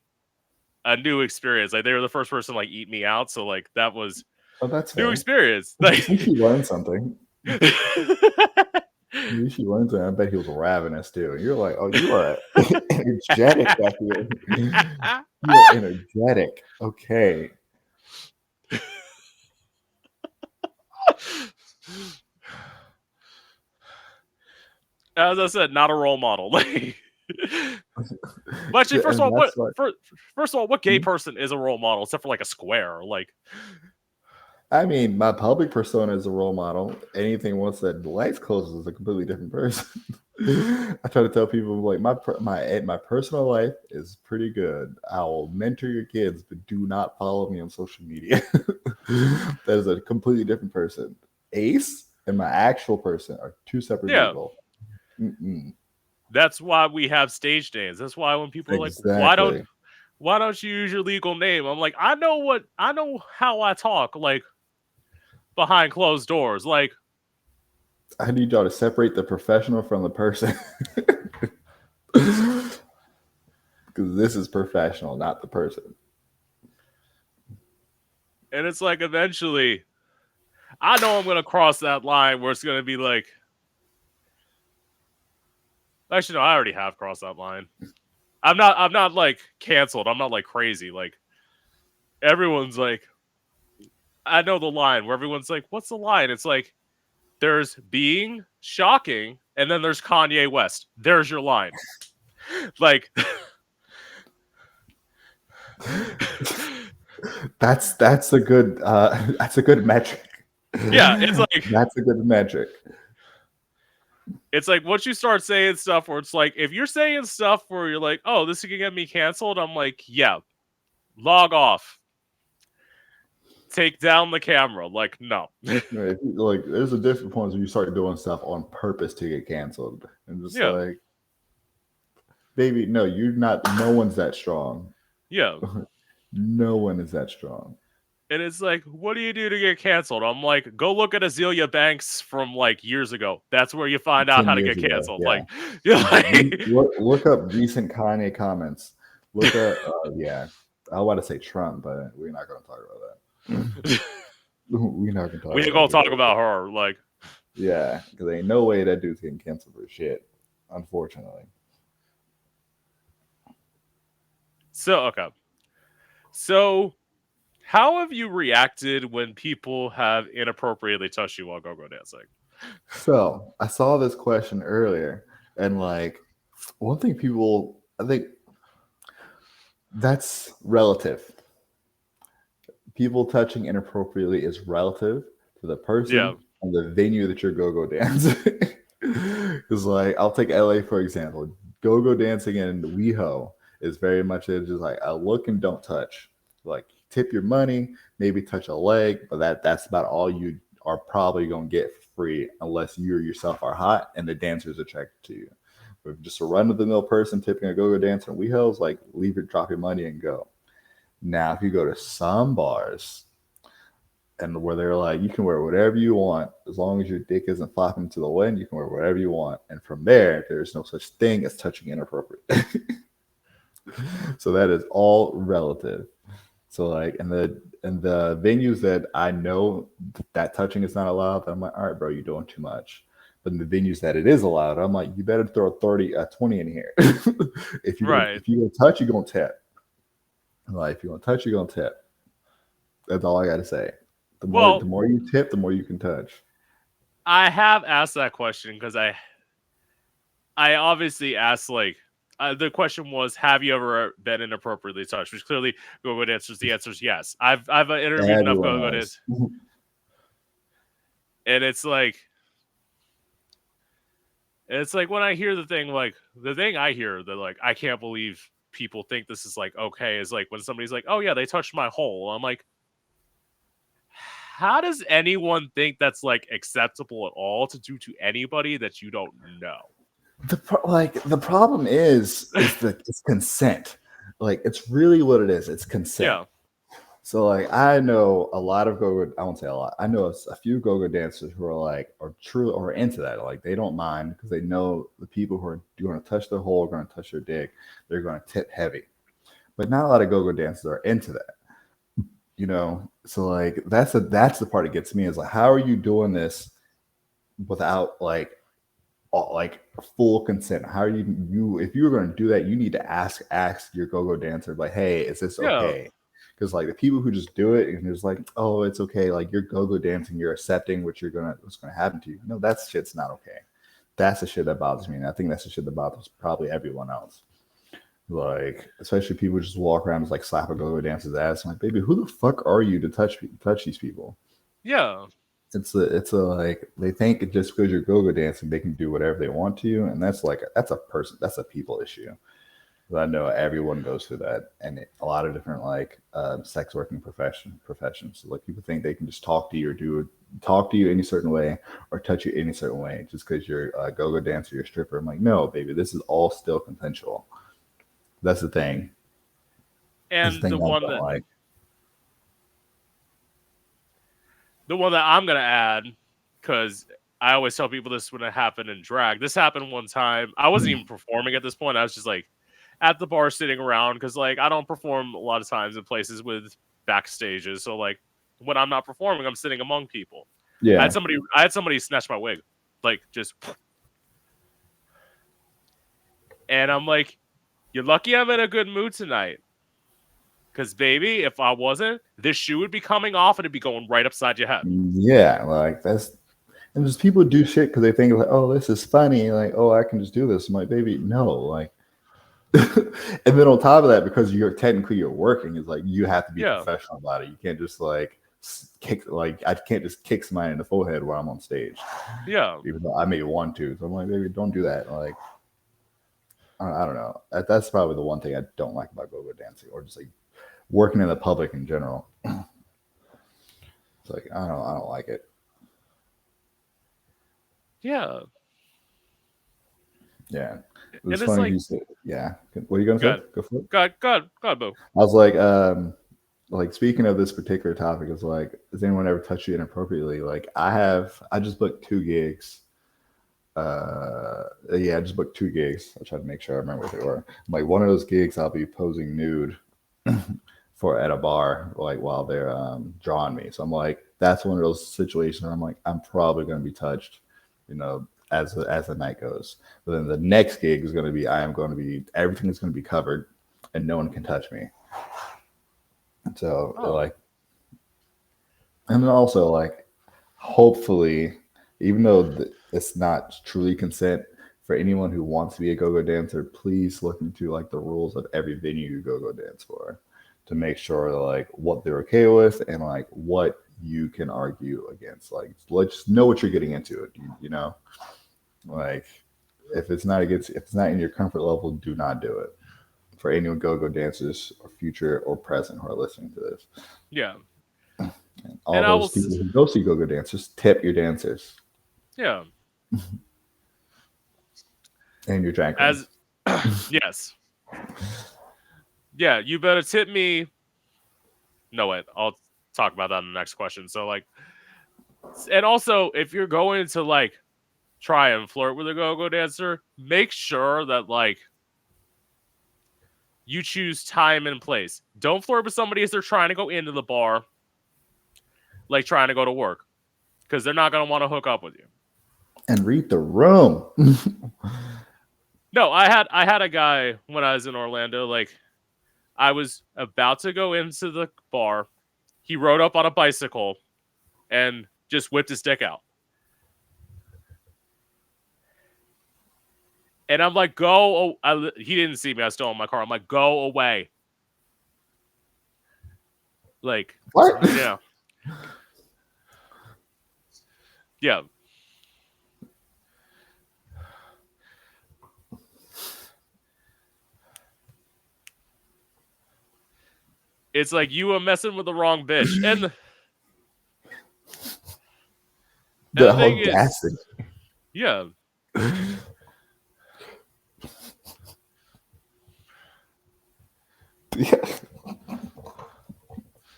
a new experience. Like, they were the first person to, like, eat me out, so like that was Oh, that's new fair. experience. At Like, least you learned something. At least you learned something. I bet he was ravenous too. You're like, oh, you are energetic back here. You are energetic. Okay. as I said, not a role model. Like, But actually, first of And all, that's like, first of all, what gay person is a role model except for like a square? Like, I mean, my public persona is a role model. Anything once that lights closes is a completely different person. I try to tell people like my personal life is pretty good. I will mentor your kids, but do not follow me on social media. That is a completely different person. Ace and my actual person are two separate yeah, people. Mm-mm. that's why we have stage names. That's why when people are like, Exactly. why don't you use your legal name? I'm like, I know how I talk like behind closed doors. Like, I need y'all to separate the professional from the person. Because this is professional, not the person. and it's like eventually, I know I'm gonna cross that line where it's gonna be like, actually, no, I already have crossed that line. I'm not like canceled. I'm not like crazy. Like everyone's like, I know the line where everyone's like, what's the line? It's like there's being shocking, and then there's Kanye West. There's your line. Like, That's a good that's a good metric. yeah, it's like That's a good metric. once you start saying stuff where it's like if you're saying stuff where you're like, oh, this can get me canceled. I'm like, yeah, log off, take down the camera. Like, no, Right. Like there's a different point when you start doing stuff on purpose to get canceled. And just yeah, like, baby, no, you're not no one's that strong. yeah. No one is that strong. And it's like, what do you do to get canceled? I'm like, go look at Azealia Banks from like years ago. That's where you find out 10 how to years get ago. canceled. Yeah. Like, you're like, Look up recent Kanye comments. Look at yeah. I want to say Trump, but we're not gonna talk about that. We're not gonna talk we ain't about gonna talk it. about her. Like, Yeah, because ain't no way that dude's getting canceled for shit. Unfortunately. so okay. So, how have you reacted when people have inappropriately touched you while go-go dancing? So I saw this question earlier, and like one thing people, I think that's relative. People touching inappropriately is relative to the Yeah, person and the venue that you're go-go dancing. Because like I'll take LA for example. Go-go dancing in WeHo is very much just like a look and don't touch. Like tip your money, maybe touch a leg, but that's about all you are probably gonna get for free unless you yourself are hot and the dancer's attracted to you. But just a run-of-the-mill person tipping a go-go dancer in WeHo is like leave it, drop your money and go. Now, if you go to some bars and where they're like, you can wear whatever you want as long as your dick isn't flopping to the wind, you can wear whatever you want. And from there, there's no such thing as touching inappropriate. So that is all relative. So like, and the venues that I know that touching is not allowed, I'm like, all right, bro, you're doing too much. But in the venues that it is allowed, I'm like, you better throw 20 in here. right. If you're gonna touch, you're gonna tap. Like if you're gonna touch, you're gonna tap. That's all I gotta say. The Well, more you tip, the more you can touch. I have asked that question because I obviously asked like the question was, have you ever been inappropriately touched? Which clearly go-go dancers. The answer is yes. I've interviewed enough Everyone go-go knows. dancers, and it's like when I hear the thing I hear that like I can't believe people think this is like okay is like when somebody's like, oh yeah, they touched my hole. I'm like, how does anyone think that's like acceptable at all to do to anybody that you don't know? The problem is that it's consent. Like it's really what it is. It's consent. Yeah, So like I know a lot of go-go. I won't say a lot. I know a few go-go dancers who are like are true or into that. Like they don't mind because they know the people who are going to touch their hole, going to touch their dick. They're going to tip heavy. But not a lot of go-go dancers are into that. So like that's the part that gets me is like how are you doing this without like full consent? How are you if you're going to do that, you need to ask your go-go dancer like, hey, is this yeah, okay? Because like the people who just do it and it's like, oh, it's okay, like you're go-go dancing, you're accepting what's gonna happen to you. No, that shit's not okay. That's the shit that bothers me, and I think that's the shit that bothers probably everyone else. Like, especially people just walk around and like slap a go-go dancer's ass. I'm like, baby, who the fuck are you to touch these people? Yeah. It's a like they think just because you're go-go dancing, they can do whatever they want to you, and that's a people issue. But I know everyone goes through that, and a lot of different like sex working professions. Like people think they can just talk to you any certain way or touch you any certain way just because you're a go-go dancer, you're a stripper. I'm like, no, baby, this is all still consensual. That's the thing. That's the And thing I don't like. the one that I'm gonna add, because I always tell people this when it happened in drag. This happened one time. I wasn't even performing at this point. I was just like at the bar sitting around because like I don't perform a lot of times in places with backstages. So like when I'm not performing, I'm sitting among people. Yeah. I had somebody snatch my wig, like just, and I'm like, "You're lucky I'm in a good mood tonight, because baby, if I wasn't, this shoe would be coming off and it'd be going right upside your head." Yeah, like that's and just people do shit because they think like, oh, this is funny. Like, oh, I can just do this. I'm like, baby, no. Like, and then on top of that, because you're working, it's like you have to be Yeah, professional about it. You can't just like kick like I can't just kick somebody in the forehead while I'm on stage, yeah, even though I may want to. So I'm like, baby, don't do that. Like, I don't know. That's probably the one thing I don't like about go-go dancing, or just like working in the public in general. It's like I don't like it. yeah. Yeah, it was And it's funny. like, You said, yeah. What are you gonna say? God, Go for it. God, boo. I was like speaking of this particular topic, is like, has anyone ever touched you inappropriately? Like, I just booked 2 gigs. Yeah, I just booked 2 gigs. I tried to make sure I remember what they were. Like one of those gigs, I'll be posing nude for at a bar, like while they're drawing me. So I'm like, that's one of those situations where I'm like, I'm probably gonna be touched, as the night goes. But then the next gig is gonna be, I am going to be everything is gonna be covered, and no one can touch me. So Oh, like, and then also like, hopefully, even though it's not truly consent for anyone who wants to be a go-go dancer, please look into like the rules of every venue you go-go dance for, to make sure that, like what they're okay with and like what you can argue against. Like, let's know what you're getting into. You know, like if it's not in your comfort level, do not do it. For any go-go dancers or future or present who are listening to this, yeah. and all And I those will, people who go see go-go dancers, tip your dancers yeah, and your drag as, queens. yes. Yeah, you better tip me. No, wait, I'll talk about that in the next question. So, like, and also, if you're going to, like, try and flirt with a go-go dancer, make sure that, like, you choose time and place. Don't flirt with somebody as they're trying to go into the bar, like trying to go to work, because they're not going to want to hook up with you. And read the room. No, I had a guy when I was in Orlando. Like, I was about to go into the bar. He rode up on a bicycle and just whipped his dick out. And I'm like, go. He didn't see me. I was still in my car. I'm like, go away. Like, What? yeah. Yeah. It's like you were messing with the wrong bitch. And The the thing is, audacity. yeah.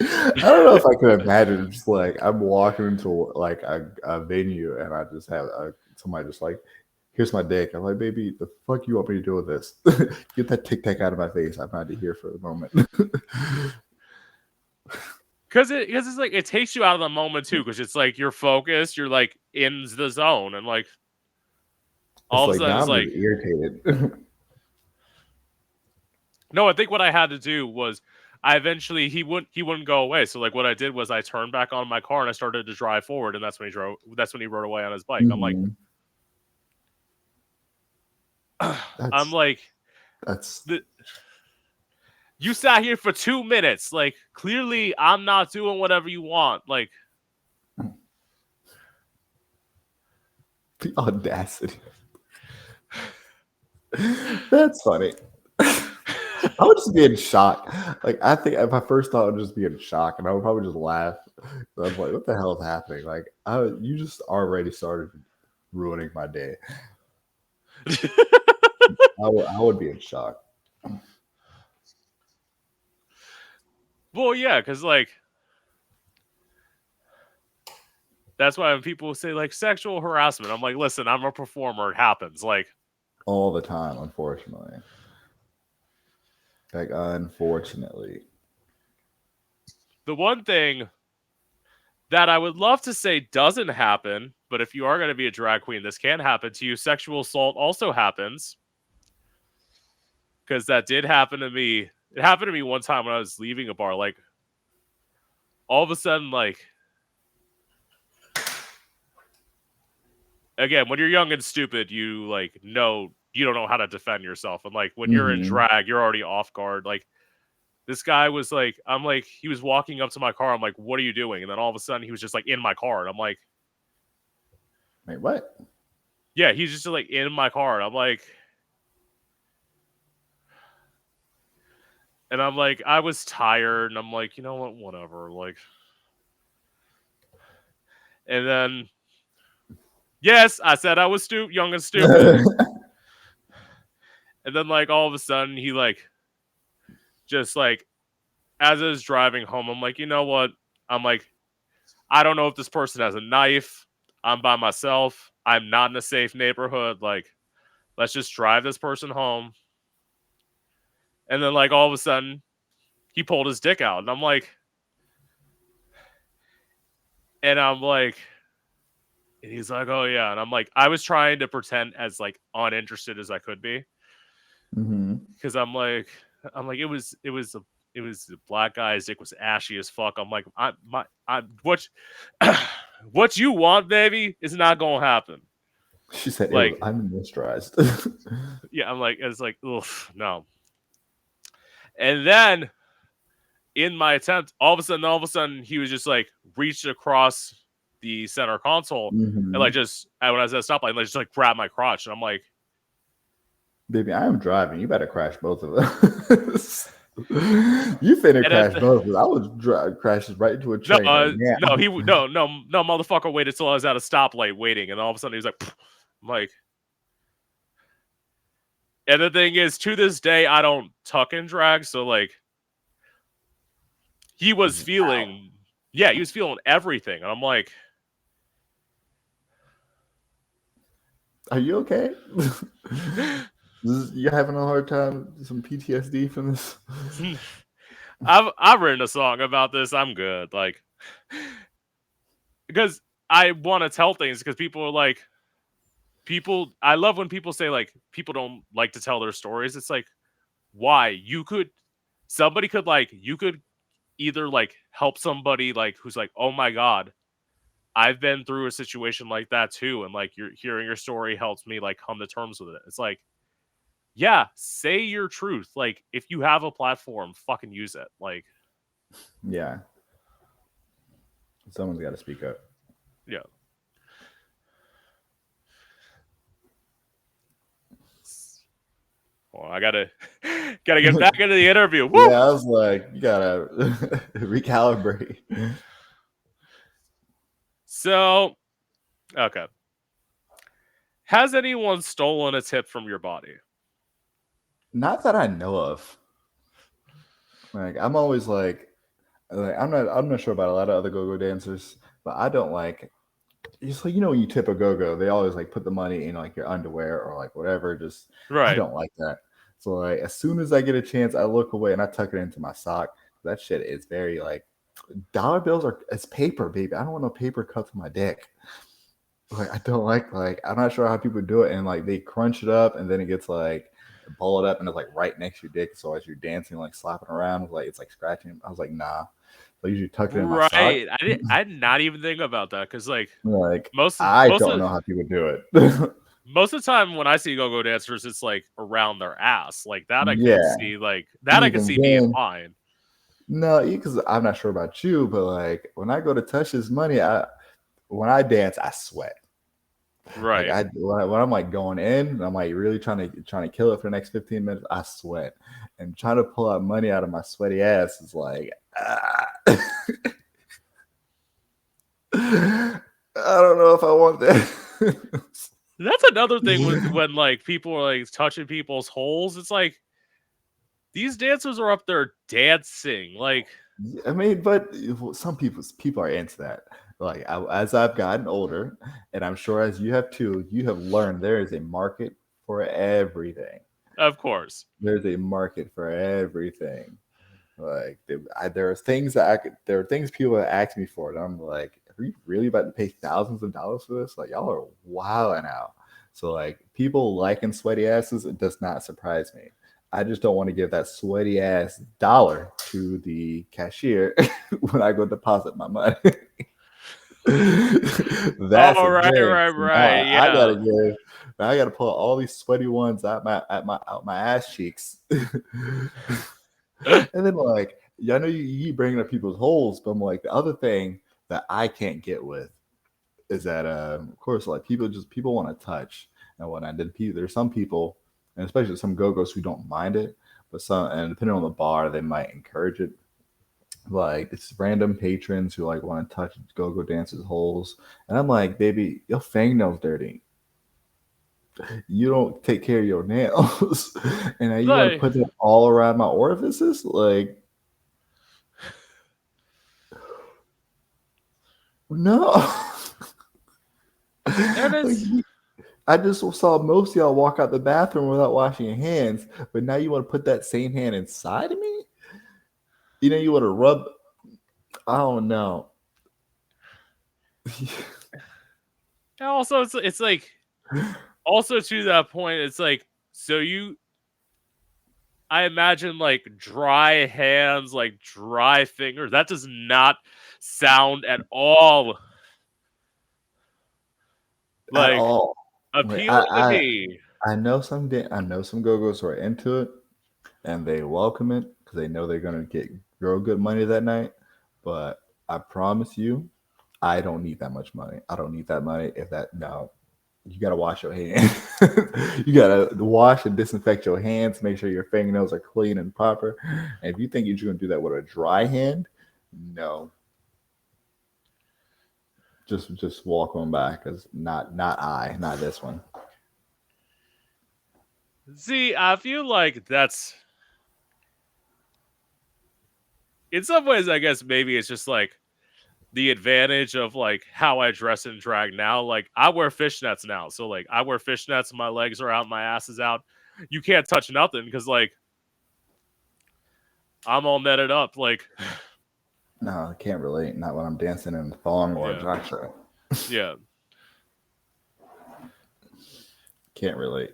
I don't know if I could imagine just like I'm walking into like a venue and I just have somebody just like, here's my dick. I'm like, baby, the fuck you want me to do with this? Get that tic tac out of my face. I'm not here for the moment. Because it's like it takes you out of the moment too, because it's like you're focused, you're like in the zone, and like all It's of a like sudden now it's I'm like, just irritated. no, I think what I had to do was I eventually he wouldn't go away. So like what I did was I turned back on my car and I started to drive forward, and that's when he rode away on his bike. Mhm. I'm That's like that's the You sat here for 2 minutes. Like, clearly, I'm not doing whatever you want. Like, The audacity. That's funny. I would just be in shock. Like, I think if I first thought I would just be in shock, and I would probably just laugh. So I'm like, what the hell is happening? Like, you just already started ruining my day. I would be in shock. well, yeah, because like that's why when people say like sexual harassment, I'm like, listen, I'm a performer. It happens. Like All the time, unfortunately. Like, unfortunately. the one thing that I would love to say doesn't happen, but if you are going to be a drag queen, this can happen to you. Sexual assault also happens because that did happen to me. It happened to me one time when I was leaving a bar. Like all of a sudden, like again, when you're young and stupid, you like know you don't know how to defend yourself, and like when you're in Mm-hmm. drag, you're already off guard. Like this guy was like, I'm like, he was walking up to my car. I'm like, what are you doing? And then all of a sudden, he was just like in my car, and I'm like, Wait, what? yeah, he's just like in my car. And I'm like, I was tired, and I'm like, you know what, whatever. Like, and then, yes, I said I was young and stupid. And then, like, all of a sudden, he like, just like, as I was driving home, I'm like, you know what? I'm like, I don't know if this person has a knife. I'm by myself. I'm not in a safe neighborhood. Like, let's just drive this person home. And then, like, all of a sudden, he pulled his dick out, and I'm like, and he's like, oh yeah, and I'm like, I was trying to pretend as like uninterested as I could be, Mm-hmm. because it was the black guy's dick was ashy as fuck. I'm like, what what you want, baby, is not gonna happen. She said it was Like, unmoisturized. yeah, I'm like, it's like, ugh, no. And then in my attempt, all of a sudden, he was just like reached across the center console and Mm-hmm. like just when I was at a stoplight, like just like grabbed my crotch, and I'm like, Baby, I am driving. You better crash both of us. You finna and at crash the, both of us. I was crashes right into a no, train. Like, yeah. no, motherfucker waited till I was at a stoplight waiting, and all of a sudden he was like, pfft. I'm like, and the thing is, to this day, I don't tuck and drag, so like, he was Ow. feeling, yeah, he was feeling everything, and I'm like, Are you okay? You having a hard time? Some PTSD from this? I've written a song about this. I'm good, like, because I want to tell things because people are like, I love when people say like people don't like to tell their stories. It's like, why? Somebody could like, you could either like help somebody like who's like, oh my god, I've been through a situation like that too, and like you're hearing your story helps me like come to terms with it. It's like, yeah, say your truth. Like if you have a platform, fucking use it. Like, Yeah. Someone's got to speak up. yeah. Well, I gotta get back into the interview. Woo! Yeah, I was like, you gotta recalibrate. So, okay. Has anyone stolen a tip from your body? Not that I know of. Like, I'm always like I'm not sure about a lot of other go-go dancers, but I don't like. Just like, when you tip a go-go, they always like put the money in like your underwear or like whatever. Just I Right. don't like that. So like as soon as I get a chance, I look away and I tuck it into my sock. That shit is very like dollar bills are it's paper, baby. I don't want no paper cut to my dick. Like I don't like I'm not sure how people do it and like they crunch it up and then it gets like ball it up and it's like right next to your dick. So as you're dancing, like slapping around, like it's like scratching. I was like, nah. So I usually tuck it in my sock. Right. I did not even think about that because like Like most of I most don't of know how people do it. most of the time when I see go-go dancers, it's like around their ass. Like that I can Yeah. see like And that I can even see being then, fine. no, because I'm not sure about you, but like when I go to touch this money, when I dance, I sweat. Like Right. when I'm like going in, and I'm like really trying to kill it for the next 15 minutes. I sweat, and trying to pull out money out of my sweaty ass is like, ah. I don't know if I want that. That's another thing with when like people are like touching people's holes. It's like these dancers are up there dancing. Like I mean, but some people are into that. Like as I've gotten older, and I'm sure as you have too, you have learned there is a market for everything. of course. There's a market for everything. Like there are things there are things people have asked me for, and I'm like, are you really about to pay thousands of dollars for this? Like y'all are wilding out. So like people liking sweaty asses, it does not surprise me. I just don't want to give that sweaty ass dollar to the cashier when I go deposit my money. That's Oh a right, thing. right, So now right. I Yeah. gotta give. I gotta pull all these sweaty ones out my ass cheeks. And then like, yeah, I know you keep bringing up people's holes, but I'm like the other thing that I can't get with is that of course like people want to touch and whatnot. Then there's some people, and especially some go-go's who don't mind it, but some and depending on the bar, they might encourage it. Like it's random patrons who like want to touch go-go dancers' holes, and I'm like, baby, your fingernails dirty. You don't take care of your nails, and now you want to Like put them all around my orifices, like no. and Like, it's I just saw most of y'all walk out the bathroom without washing your hands, but now you want to put that same hand inside of me? You want to rub. I don't know. and also it's like also to that point, it's like so you I imagine like dry hands, like dry fingers. That does not sound at all At like all. Like appealing to me. I know some go-go's who are into it and they welcome it because they know they're gonna get real good money that night. But I promise you, I don't need that much money. I don't need that money. If that no, you gotta wash your hands. You gotta wash and disinfect your hands. Make sure your fingernails are clean and proper. And if you think you're gonna do that with a dry hand, no, just walk on by because not this one. See, I feel like that's in some ways, I guess maybe it's just like the advantage of like how I dress in drag now. Like I wear fishnets now. So like I wear fishnets, my legs are out, my ass is out. You can't touch nothing because like I'm all netted up. Like No, I can't relate. Not when I'm dancing in a thong or a yeah. jockstrap. Yeah. Can't relate.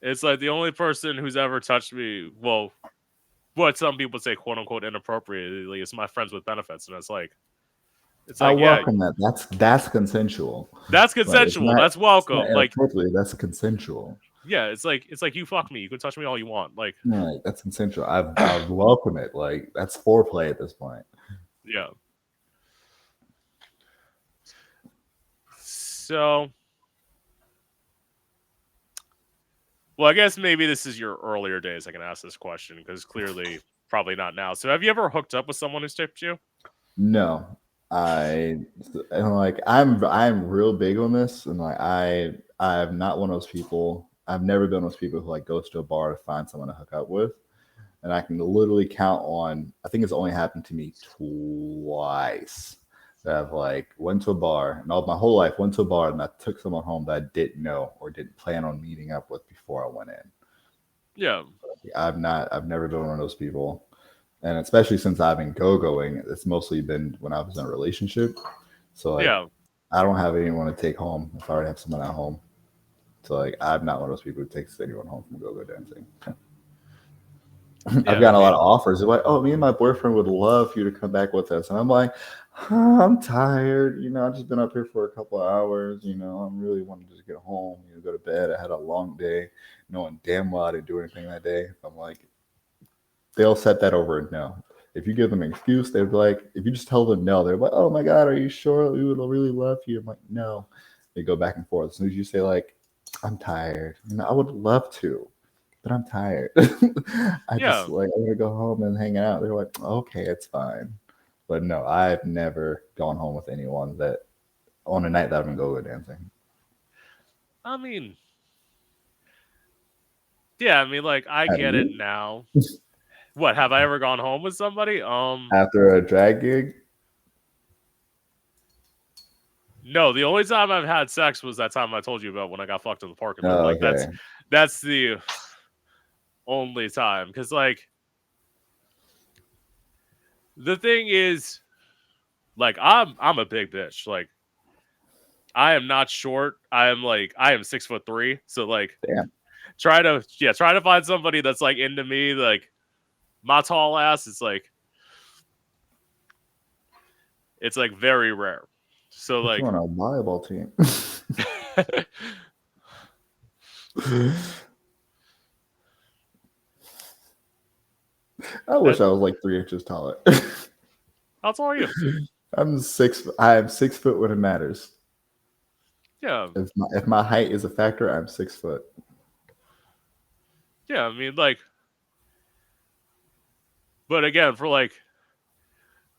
It's like the only person who's ever touched me, well, what some people say quote unquote inappropriately is my friends with benefits. And it's I like, yeah, welcome that. That's consensual. that's Like consensual. That's it's not welcome. Like, inappropriate. That's consensual. yeah, it's like you fuck me. You can touch me all you want. Like, Like that's consensual. I welcome it. Like that's foreplay at this point. yeah. So well, I guess maybe this is your earlier days I can ask this question because clearly probably not now. So have you ever hooked up with someone who's tipped you? No, I and like I'm real big on this, and like I'm not one of those people. I've never been one of those people who like goes to a bar to find someone to hook up with, and I can literally count on. I think it's only happened to me twice. That I've like went to a bar, and all my whole life went to a bar, and I took someone home that I didn't know or didn't plan on meeting up with before I went in. Yeah. I've never been one of those people, and especially since I've been go-going, it's mostly been when I was in a relationship. So like, Yeah. I don't have anyone to take home if I already have someone at home. So like, I'm not one of those people who takes anyone home from go-go dancing. I've Yeah. I gotten a lot mean, of offers. They're like, "Oh, me and my boyfriend would love for you to come back with us," and I'm like, I'm tired. I've just been up here for a couple of hours. I'm really wanting to just get home. Go to bed. I had a long day, knowing damn well I didn't do anything that day. I'm like, they'll set that over a no. If you give them an excuse, they're like, if you just tell them no, they're like, oh my God, are you sure? We would really love you. I'm like, no. They go back and forth. As soon as you say, like, I'm tired, I would love to, but I'm tired. I just Yeah. like, I want to go home and hang out. They're like, okay, it's fine. But no, I've never gone home with anyone that on a night that I've been go-go dancing. I mean, yeah, I mean, like, I Have get it you? now. What, have I ever gone home with somebody? After a drag gig? No, the only time I've had sex was that time I told you about when I got fucked in the parking lot. Oh, Like, okay. that's the only time. Because, like, the thing is, like, I'm a big bitch. Like, I am not short. I am 6'3". So like Damn. try to find somebody that's like into me, like my tall ass. It's like very rare. So Put you like on a volleyball team. I wish and I was like 3 inches taller. how tall are you? I'm six. I am 6 foot when it matters. Yeah. If my height is a factor, I'm 6 foot. Yeah, I mean like but again for like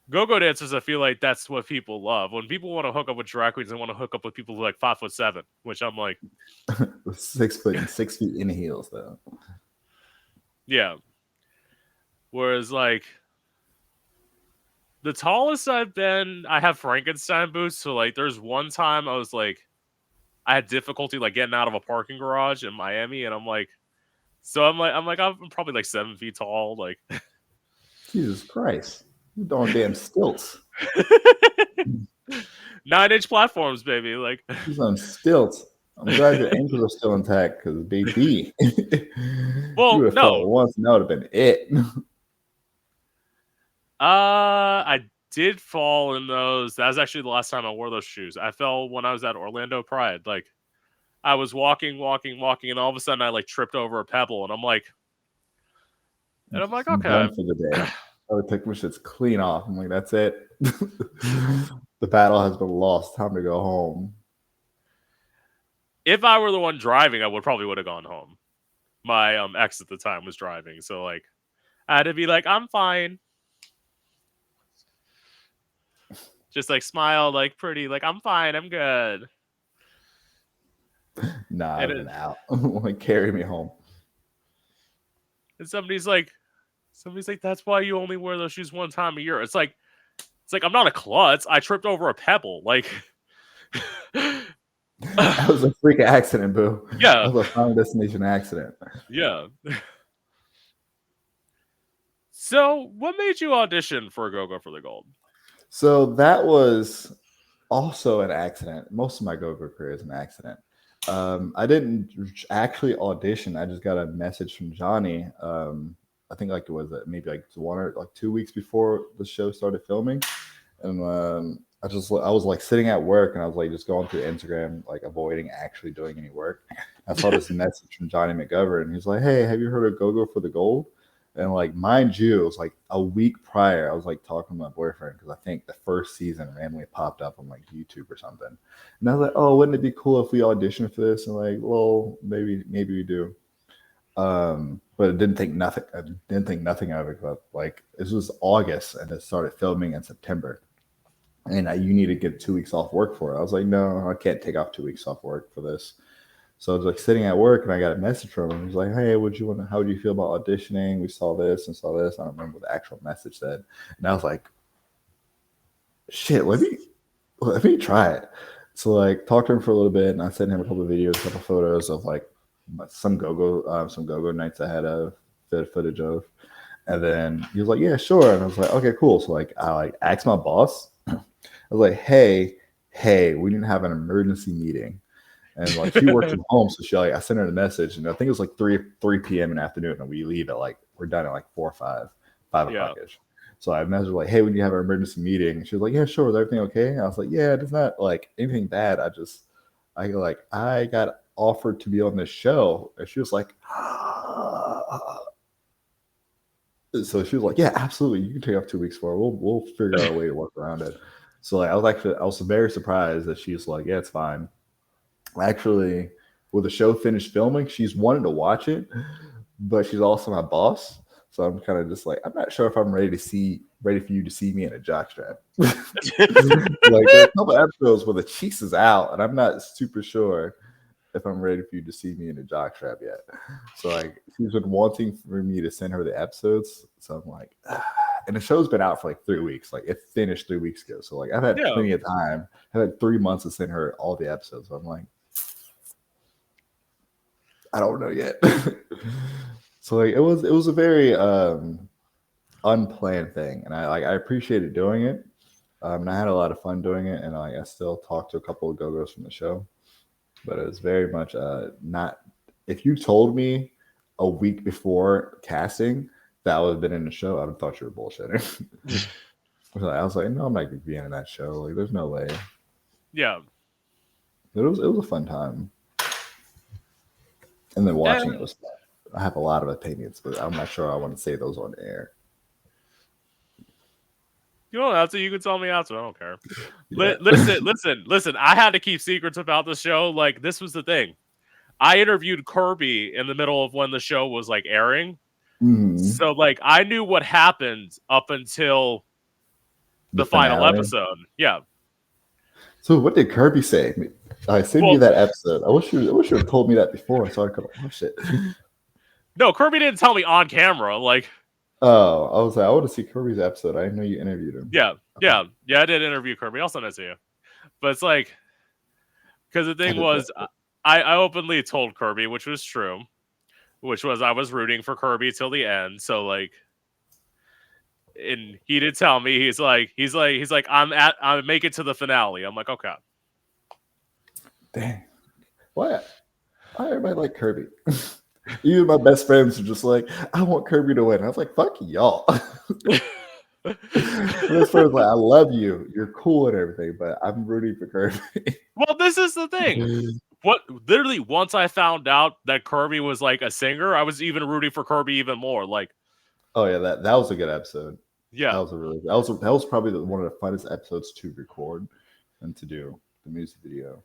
go-go dancers, I feel like that's what people love. When people want to hook up with drag queens, they want to hook up with people who are like 5'7", which I'm like, 6 foot and 6 feet in heels, though. yeah. Whereas like the tallest I've been, I have Frankenstein boots. So like, there's one time I was like, I had difficulty like getting out of a parking garage in Miami, and I'm probably like 7 feet tall, like Jesus Christ, you on damn stilts. 9-inch platforms, baby. Like, He's on stilts. I'm glad your ankles are still intact, because baby, you well, would have no, fell once, and that would have been it. I did fall in those. That was actually the last time I wore those shoes. I fell when I was at Orlando Pride. Like, I was walking, and all of a sudden I like tripped over a pebble, and I'm like, I'm okay. done for the day. I would take my shits clean off. I'm like, that's it. The battle has been lost. Time to go home. If I were the one driving, I would have gone home. My ex at the time was driving, so like I had to be like, I'm fine. Just like smile, like pretty, like I'm fine, I'm good. Nah, And I've been out. Like, carry me home. and somebody's like, that's why you only wear those shoes one time a year. It's like I'm not a klutz. I tripped over a pebble. Like, That was a freak accident, boo. yeah, That was a final destination accident. yeah. So, what made you audition for Go Go for the Gold? So that was also an accident. Most of my go-go career is an accident. I didn't actually audition. I just got a message from Johnny. I think like it was maybe like 1 or 2 weeks before the show started filming, and I was like sitting at work, and I was like just going through Instagram, like avoiding actually doing any work. I saw this message from Johnny McGovern, and he's like, "Hey, have you heard of Go Go for the Gold?" And like, mind you, it was like a week prior. I was like talking to my boyfriend because I think the first season randomly popped up on like YouTube or something. And I was like, "Oh, wouldn't it be cool if we auditioned for this?" And like, well, maybe we do. But I didn't think nothing. I didn't think nothing of it. But like, this was August, and it started filming in September. And you need to get 2 weeks off work for it. I was like, no, I can't take off 2 weeks off work for this. So I was like sitting at work, and I got a message from him. He's like, "Hey, would you want to? How would you feel about auditioning? We saw this and saw this." I don't remember what the actual message said, and I was like, "Shit, let me try it." So like, talked to him for a little bit, and I sent him a couple of videos, a couple of photos of like some go-go nights I had of footage of, and then he was like, "Yeah, sure." And I was like, "Okay, cool." So like, I like asked my boss. I was like, "Hey, we didn't have an emergency meeting." And like, she worked from home, so I sent her a message, and I think it was like 3 p.m. in the afternoon, and we leave at like, we're done at like 4 or 5 Yeah, o'clock ish. So I messaged her like, "Hey, when you have our emergency meeting?" She was like, "Yeah, sure. Is everything okay?" And I was like, "Yeah, it's not like anything bad. I got offered to be on this show," and she was like, so she was like, "Yeah, absolutely. You can take off 2 weeks for it. We'll figure out a way to work around it." So like, I was very surprised that she's like, "Yeah, it's fine." Actually, with the show finished filming, she's wanted to watch it, but she's also my boss. So I'm kind of just like, I'm not sure if I'm ready for you to see me in a jockstrap. Like there are a couple episodes where the cheese is out, and I'm not super sure if I'm ready for you to see me in a jockstrap yet. So like she's been wanting for me to send her the episodes. So I'm like, and the show's been out for like 3 weeks. Like it finished 3 weeks ago. So like I've had Yeah. plenty of time. I've had 3 months to send her all the episodes. So I'm like, I don't know yet. So like it was a very unplanned thing, and I appreciated doing it. And I had a lot of fun doing it, and like I still talked to a couple of go-go's from the show, but it was very much not. If you told me a week before casting that I would have been in the show, I would have thought you were bullshitting. I was like, no, I'm not gonna be in that show. Like, there's no way. Yeah. It was a fun time, and then watching it And was fun. I have a lot of opinions, but I'm not sure I want to say those on air. you don't have to. You can tell me after. I don't care. Yeah. Listen. I had to keep secrets about the show. Like, this was the thing. I interviewed Kirby in the middle of when the show was like airing. Mhm. So like I knew what happened up until The the final finale. episode. Yeah. So what did Kirby say? I sent you Well, that episode. I wish you had told me that before so I could have watched it. no, Kirby didn't tell me on camera. Like, Oh, I was like, I want to see Kirby's episode. I didn't know you interviewed him. yeah. I did interview Kirby. I'll send it to you. But it's like, because the I thing did was, I openly told Kirby, which was true, which was I was rooting for Kirby till the end. So like, and he did tell me he's like I make it to the finale. I'm like, okay. Dang. Why? Why everybody like Kirby? Even my best friends are just like, I want Kirby to win. I was like, fuck y'all. My best friends like, I love you. You're cool and everything, but I'm rooting for Kirby. Well, this is the thing. What literally once I found out that Kirby was like a singer, I was even rooting for Kirby even more. Like, Oh yeah, that was a good episode. yeah. That was probably one of the funnest episodes to record and to do the music video.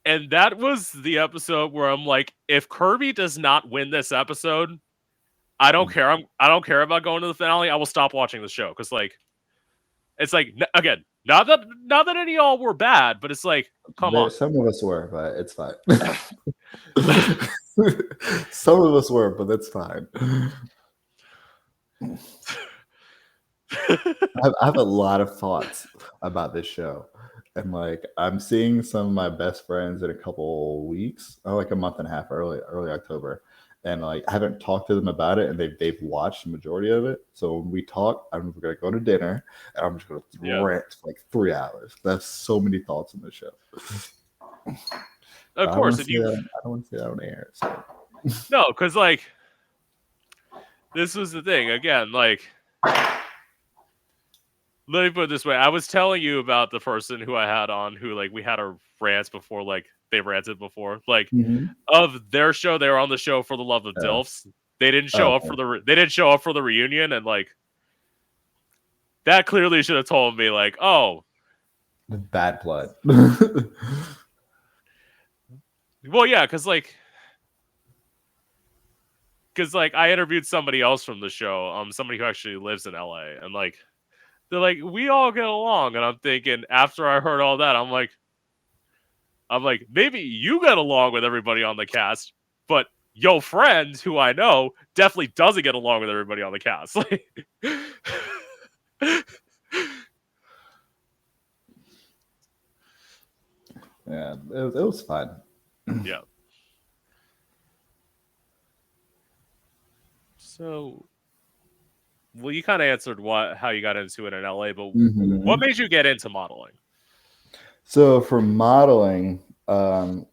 And that was the episode where I'm like, if Kirby does not win this episode, I don't care. I don't care about going to the finale. I will stop watching the show because like it's like again, not that any of y'all were bad, but it's like, come on. Some of us were, but it's fine. Some of us were, but that's fine. I have a lot of thoughts about this show. And like I'm seeing some of my best friends in a couple weeks, or like a month and a half, early October. And like I haven't talked to them about it, and they've watched the majority of it. So when we talk, I'm gonna go to dinner, and I'm just gonna Yeah. rant for like 3 hours. That's so many thoughts on the show. Of I don't want course, to and say that. I don't want to say that on air. So. no, because like this was the thing again. Like, let me put it this way: I was telling you about the person who I had on, who like we had a rants before, like they ranted before, like Mhm. of their show. They were on the show for the love of Oh, Dilfs. They didn't show up okay. for they didn't show up for the reunion, and like that clearly should have told me like, oh, Bad blood. well, yeah, because like I interviewed somebody else from the show, somebody who actually lives in LA, and like they're like, we all get along, and I'm thinking after I heard all that, I'm like, maybe you get along with everybody on the cast, but your friend, who I know, definitely doesn't get along with everybody on the cast. Like, Yeah, it was fun. yeah. So, well, you kind of answered how you got into it in LA, but what Mhm. made you get into modeling? So for modeling, I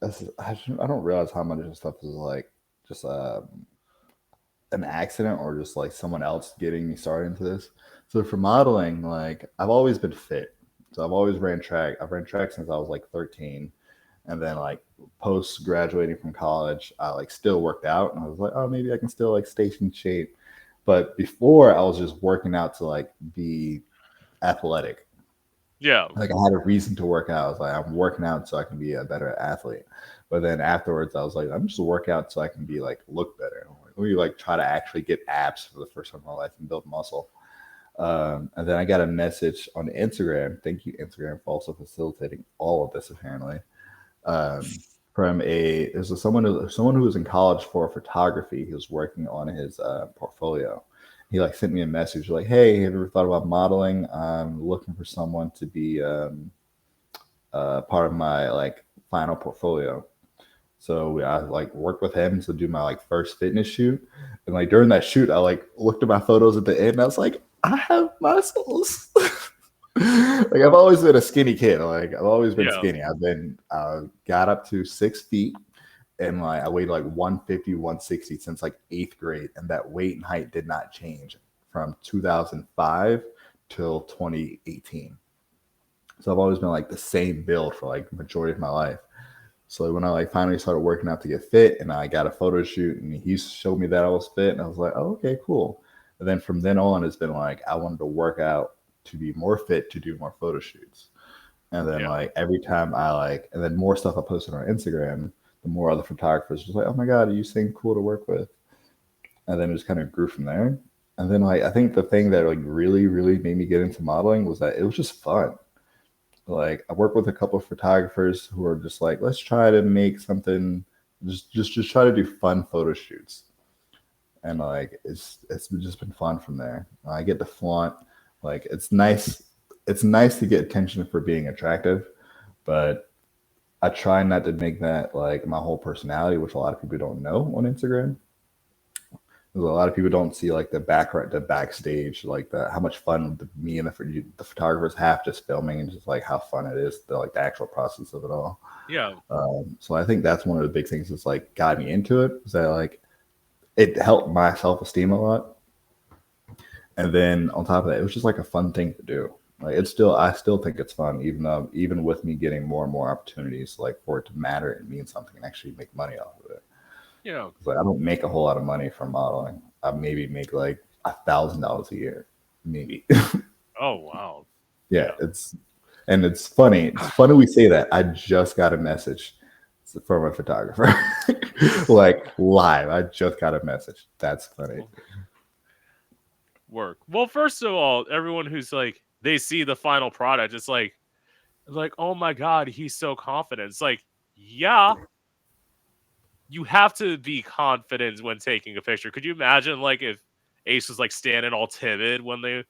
don't realize how much of this stuff is like just an accident or just like someone else getting me started into this. So for modeling, like I've always been fit. So I've always ran track. I've ran track since I was like 13. And then like post graduating from college, I like still worked out and I was like, oh, maybe I can still like stay in shape. But before I was just working out to like be athletic. Yeah. Like I had a reason to work out. I was like, I'm working out so I can be a better athlete. But then afterwards, I was like, I'm just work out so I can be like look better. Like, let me like try to actually get abs for the first time in my life and build muscle. And then I got a message on Instagram. Thank you, Instagram, for also facilitating all of this. Apparently, um, from someone who was in college for photography. He was working on his portfolio. He like sent me a message like, "Hey, have you ever thought about modeling? I'm looking for someone to be part of my like final portfolio." So I like worked with him to do my like first fitness shoot, and like during that shoot, I like looked at my photos at the end, and I was like, I have muscles. Like I've always been a skinny kid. Like I've always been Yeah. skinny. I've been got up to 6 feet, and like I weighed like 150, 160 since like eighth grade, and that weight and height did not change from 2005 till 2018. So I've always been like the same build for like the majority of my life. So when I like finally started working out to get fit, and I got a photo shoot, and he showed me that I was fit, and I was like, oh, okay, cool. And then from then on, it's been like I wanted to work out to be more fit to do more photo shoots. And then Yeah. like every time I like, and then more stuff I posted on Instagram, the more other photographers was like, oh my god, you seem cool to work with. And then it just kind of grew from there. And then like I think the thing that like really made me get into modeling was that it was just fun. Like I work with a couple of photographers who are just like, let's try to make something, just try to do fun photo shoots, and like it's just been fun from there. I get to flaunt, like it's nice to get attention for being attractive, but I try not to make that like my whole personality, which a lot of people don't know on Instagram. Because a lot of people don't see like the background, the backstage, like the how much fun me and the photographers have just filming, and just like how fun it is, the like the actual process of it all. Yeah. So I think that's one of the big things that's like got me into it. Is that like it helped my self esteem a lot, and then on top of that, it was just like a fun thing to do. Like it's still, I still think it's fun, even though even with me getting more and more opportunities, like for it to matter and mean something and actually make money off of it. Yeah. 'Cause, like I don't make a whole lot of money from modeling. I maybe make like $1,000 a year, maybe. Oh wow. Yeah, Yeah. it's funny. It's funny we say that. I just got a message from a photographer, like live. I just got a message. That's funny. Work. Well, first of all, everyone who's like they see the final product, it's like, oh my god, he's so confident. It's like, yeah, you have to be confident when taking a picture. Could you imagine like if Ace was like standing all timid when they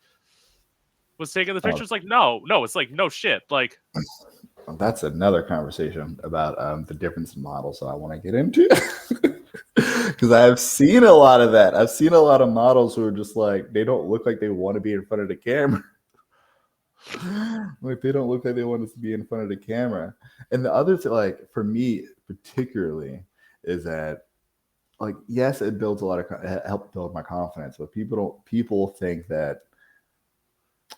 was taking the Oh, pictures? Like, no, it's like no shit. Like, that's another conversation about the difference in models that I want to get into. Because I've seen a lot of that. I've seen a lot of models who are just like, they don't look like they want to be in front of the camera. Like they don't look like they want us to be in front of the camera. And the other thing, like for me particularly, is that like yes, it builds a lot of it helped build my confidence, but people think that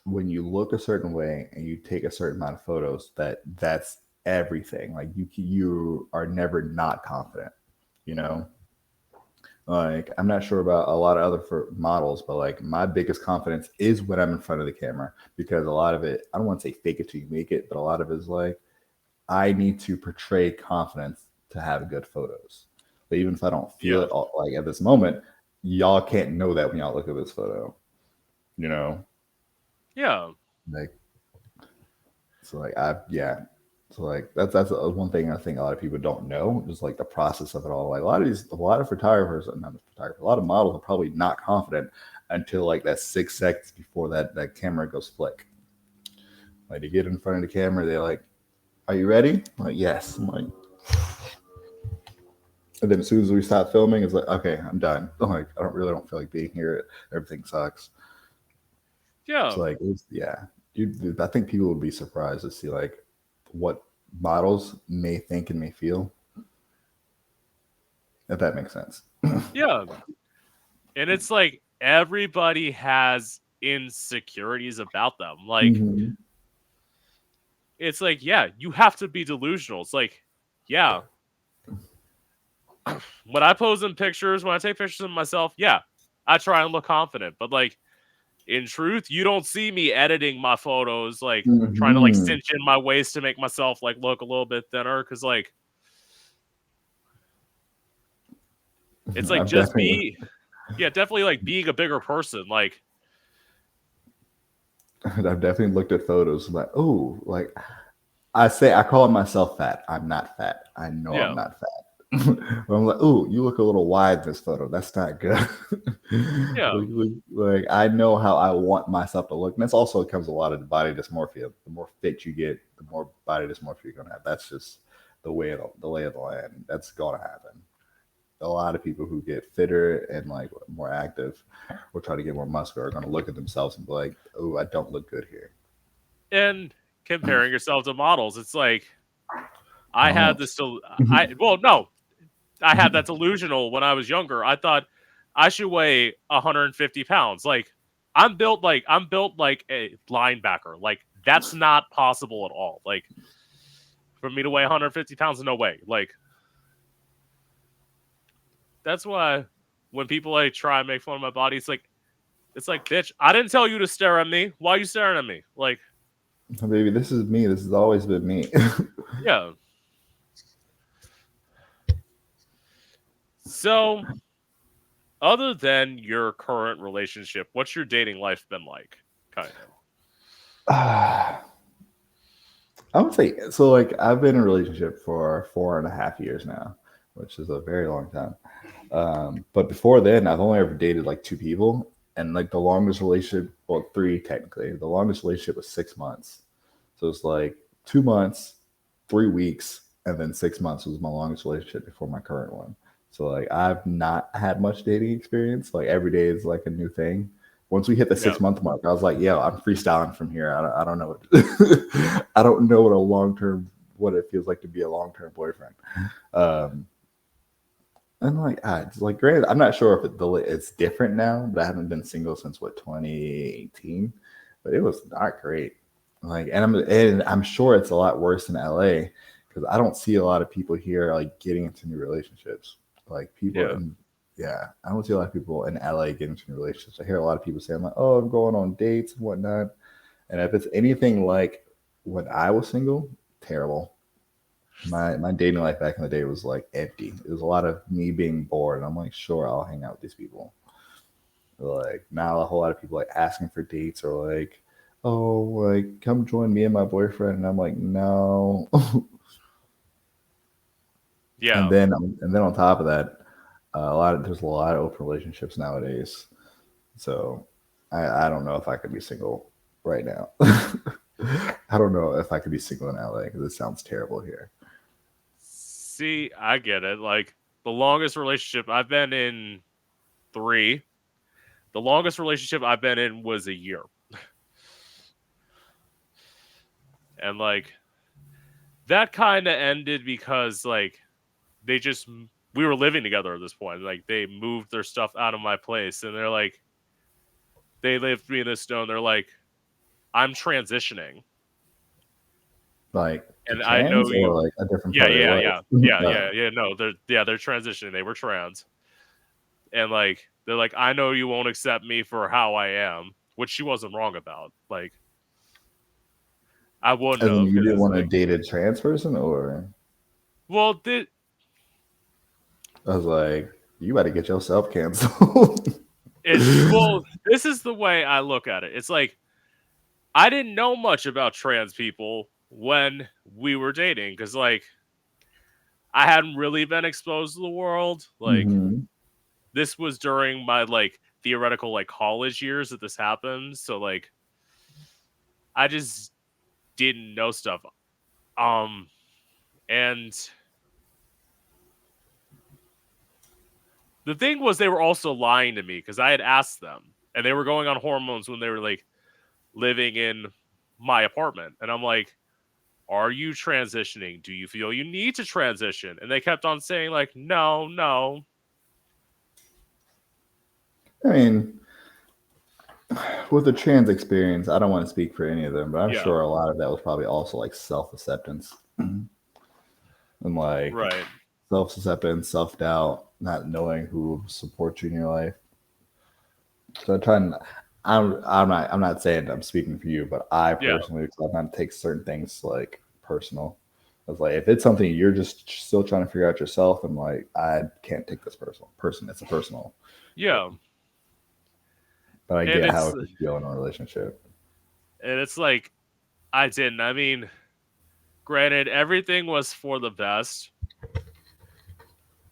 when you look a certain way and you take a certain amount of photos, that's everything. Like you are never not confident, you know. Like I'm not sure about a lot of other for models, but like my biggest confidence is when I'm in front of the camera, because a lot of it, I don't want to say fake it till you make it, but a lot of it is like I need to portray confidence to have good photos. But even if I don't feel yeah, it all, like at this moment, y'all can't know that when y'all look at this photo, you know. yeah, Like so, like I yeah. So like that's one thing I think a lot of people don't know, is like the process of it all. Like a lot of photographers, not photographers, a lot of models are probably not confident until like that 6 seconds before that camera goes flick. Like they get in front of the camera, they're like, "Are you ready?" I'm like, yes. I'm like, and then as soon as we stop filming, it's like, okay, I'm done. I'm like, I don't feel like being here. Everything sucks. yeah, So like, yeah, I think people would be surprised to see like what models may think and may feel, if that makes sense. yeah. And it's like everybody has insecurities about them. Like, Hmm. it's like, yeah, you have to be delusional. It's like, yeah, when I pose in pictures, when I take pictures of myself, yeah, I try and look confident. But like in truth, you don't see me editing my photos, like trying to like Hmm. cinch in my waist to make myself like look a little bit thinner. Cause like it's like I've just definitely, be yeah, definitely like being a bigger person. Like I've definitely looked at photos like, oh, like I call myself fat. I'm not fat. I know I'm yeah. not fat. But I'm like, oh, you look a little wide in this photo. That's not good. Yeah. Like I know how I want myself to look, and that's also comes a lot of body dysmorphia. The more fit you get, the more body dysmorphia you're gonna have. That's just the lay of the land. That's gonna happen. A lot of people who get fitter and like more active or try to get more muscular are gonna look at themselves and be like, oh, I don't look good here. And comparing yourself to models, it's like I had Don't. this I well no, I had that delusional when I was younger. I thought I should weigh 150 pounds. Like I'm built like a linebacker. Like that's not possible at all. Like for me to weigh 150 pounds, no way. Like that's why when people like try and make fun of my body, it's like bitch, I didn't tell you to stare at me. Why are you staring at me? Like Baby, this is me. This has always been me. yeah. So other than your current relationship, what's your dating life been like? Kind of. I would say so. Like I've been in a relationship for 4.5 years now, which is a very long time. But before then, I've only ever dated like two people, and like the longest relationship, well, three technically. The longest relationship was 6 months. So it's like 2 months, 3 weeks, and then 6 months was my longest relationship before my current one. So like I've not had much dating experience. Like every day is like a new thing. Once we hit the Yeah. 6 month mark, I was like, "Yo, I'm freestyling from here. I don't know what I don't know what a long term what it feels like to be a long term boyfriend." Um, and like, it's like, granted, I'm not sure if it's different now, but I haven't been single since what 2018. But it was not great. Like, and I'm sure it's a lot worse in LA because I don't see a lot of people here like getting into new relationships. Like people Yeah. in, yeah, I don't see a lot of people in LA getting into new relationships. I hear a lot of people saying like, "Oh, I'm going on dates and whatnot." And if it's anything like when I was single, terrible. My dating life back in the day was like empty. It was a lot of me being bored. And I'm like, sure, I'll hang out with these people. Like now, a whole lot of people like asking for dates or like, oh, like come join me and my boyfriend. And I'm like, no. and Yeah. then and then on top of that, there's a lot of open relationships nowadays. So I don't know if I could be single right now. I don't know if I could be single in LA because it sounds terrible here. See, I get it. Like the longest relationship I've been in 3. The longest relationship I've been in was a year. And like that kind of ended because like they just we were living together at this point. Like they moved their stuff out of my place and they're like they left me in this stone. They're like I'm transitioning Like to and I know trans you. or like a different Yeah, part of their yeah, life. yeah. Yeah. No, they're transitioning. They were trans. And like they're like I know you won't accept me for how I am, which she wasn't wrong about. Like I wouldn't As in, have you because didn't it's want to like, date a trans person, or well, I was like, you got to get yourself canceled. this is the way I look at it. It's like I didn't know much about trans people when we were dating because like I hadn't really been exposed to the world. Like Hmm. this was during my like theoretical like college years that this happened. So like I just didn't know stuff. Um, and the thing was they were also lying to me because I had asked them and they were going on hormones when they were like living in my apartment. And I'm like, are you transitioning? Do you feel you need to transition? And they kept on saying, like, no, no. I mean, with the trans experience, I don't want to speak for any of them, but I'm Yeah, sure a lot of that was probably also like self acceptance and like right. self acceptance, self doubt, not knowing who supports you in your life. So I'm trying. I'm not saying I'm speaking for you, but I Yeah, personally sometimes take certain things like personal. It's like if it's something you're just still trying to figure out yourself, and like I can't take this personal. It's a personal. yeah, But I and get how it's it could feel in a relationship. like I didn't. I mean, granted, everything was for the best.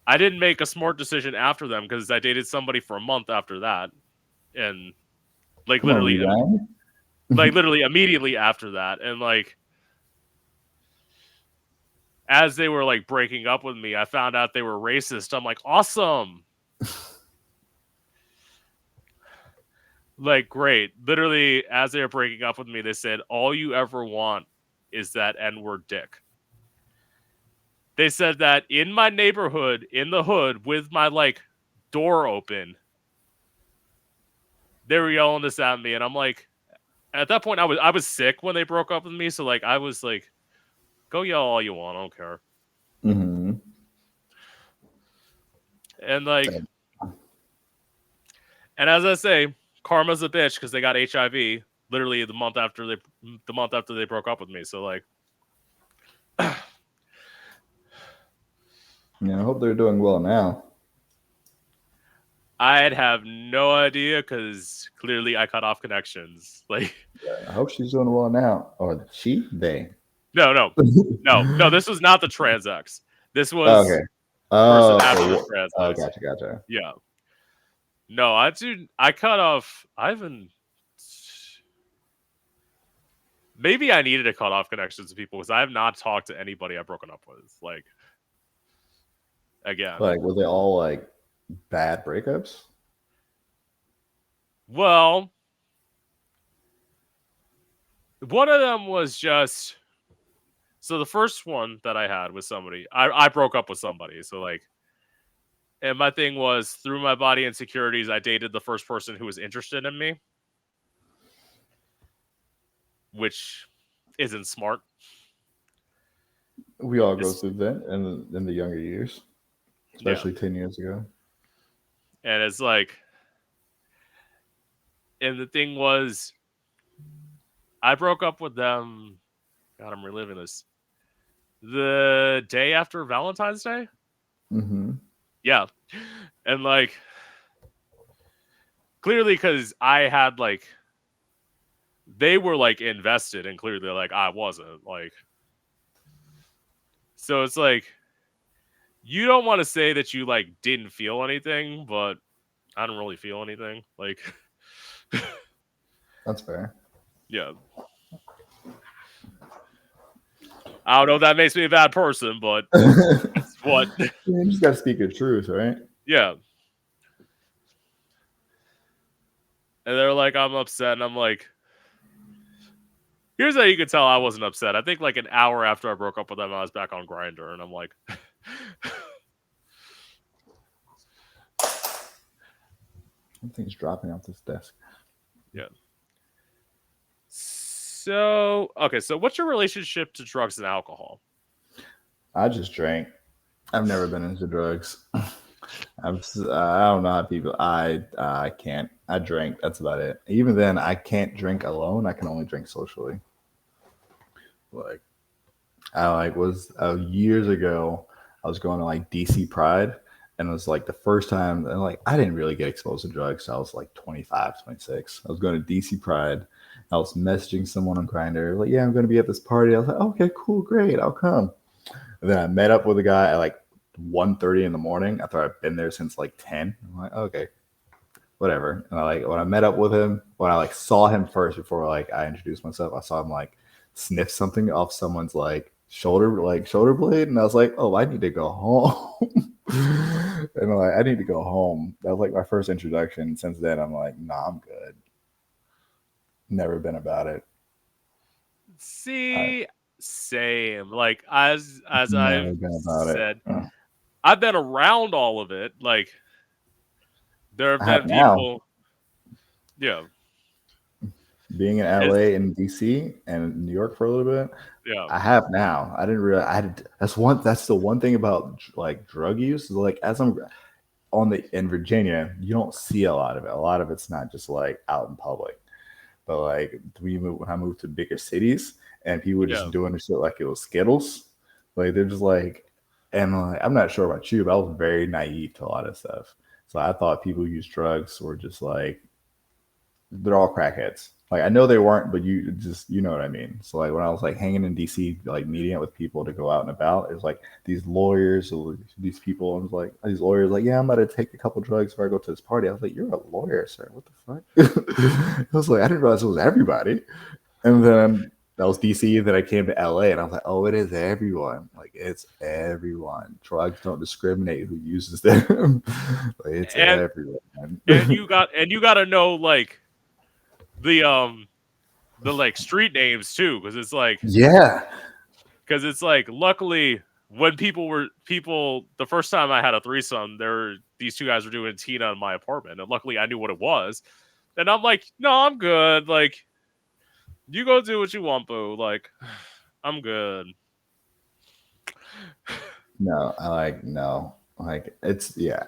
I didn't make a smart decision after them because I dated somebody for a month after that, and like Come on, literally, rewind. like literally immediately after that, and like as they were like breaking up with me, I found out they were racist. I'm like, awesome, like great. Literally, as they were breaking up with me, they said, "All you ever want is that N-word dick." They said that in my neighborhood, in the hood, with my like door open. They were yelling this at me, and I'm like, at that point, I was sick when they broke up with me, so like I was like, go yell all you want, I don't care. Mm-hmm. And like, and as I say, karma's a bitch because they got HIV literally the month after they broke up with me. So like, Yeah, I hope they're doing well now. I'd have no idea because clearly I cut off connections. Like, I hope she's doing well now. Or she, they. no, no, no, no. This was not the trans ex. This Okay. was the person Oh, after okay. the trans Oh, ex. gotcha, gotcha. Yeah. No, I cut off. I haven't. Maybe I needed to cut off connections to people because I have not talked to anybody I've broken up with. Like again. Like, were they all like bad breakups? Well, one of them was just so the first one that I had with somebody, I broke up with somebody. So like, and my thing was through my body insecurities, I dated the first person who was interested in me, which isn't smart. We all go It's through that in the younger years, yeah, especially 10 years ago. and it's like, and the thing was, I broke up with them. God, I'm reliving this. The day after Valentine's Day. Mm-hmm. Yeah, and like clearly because I had like they were like invested and clearly like I wasn't like so it's like you don't want to say that you like didn't feel anything, but I don't really feel anything. Like That's fair. yeah. I don't know if that makes me a bad person, but it's what You just gotta speak your truth, right? yeah. And they're like, I'm upset, and I'm like, here's how you can tell I wasn't upset. I think like an hour after I broke up with them, I was back on Grinder, and I'm like, Something's dropping off this desk. yeah. So okay, so what's your relationship to drugs and alcohol? I just drank. I've never been into drugs. I don't know how people. I can't. I drank. That's about it. Even then, I can't drink alone. I can only drink socially. Like I like was years ago. I was going to like DC Pride, and it was like the first time. And like I didn't really get exposed to drugs. I was like 25, 26. I was going to DC Pride. I was messaging someone on Grindr, like, yeah, I'm going to be at this party. I was like, okay, cool, great, I'll come. And then I met up with a guy at like 1:30 in the morning after I've been there since like 10. I'm like, okay, whatever. And I like when I met up with him, when I like saw him first before like I introduced myself, I saw him like sniff something off someone's like shoulder blade, and I was like, oh, I need to go home. And like I need to go home. That was like my first introduction. Since then, I'm like, nah, I'm good. Never been about it. I See, same. Like as never I've been about it. said, I've been around all of it. Like there have I have been now. people. Yeah, Being in it's LA and DC and New York for a little bit, yeah, I have now. I didn't realize I had. That's the one thing about like drug use is like as I'm on the in Virginia, you don't see a lot of it. A lot of it's not just like out in public. But like when I moved to bigger cities and people were yeah. just doing this shit like it was Skittles, like they're just like, and like, I'm not sure about you, but I was very naive to a lot of stuff. So I thought people who use drugs were just like they're all crackheads. Like I know they weren't, but you know what I mean. So like when I was like hanging in DC, like meeting up with people to go out and about, it was like these lawyers or these people. I was like these lawyers, like yeah, I'm about to take a couple drugs before I go to this party. I was like, you're a lawyer, sir. What the fuck? I was like, I didn't realize it was everybody. And then that was DC. Then I came to LA, and I was like, oh, it is everyone. Like it's everyone. Drugs don't discriminate who uses them. Like, it's And everyone. you got to know like the like street names too, Yeah. because it's like luckily when people the first time I had a threesome, these two guys were doing Tina in my apartment, and luckily I knew what it was, and I'm like, no, I'm good. Like you go do what you want, boo. Like I'm good. No, I like no. Like it's yeah.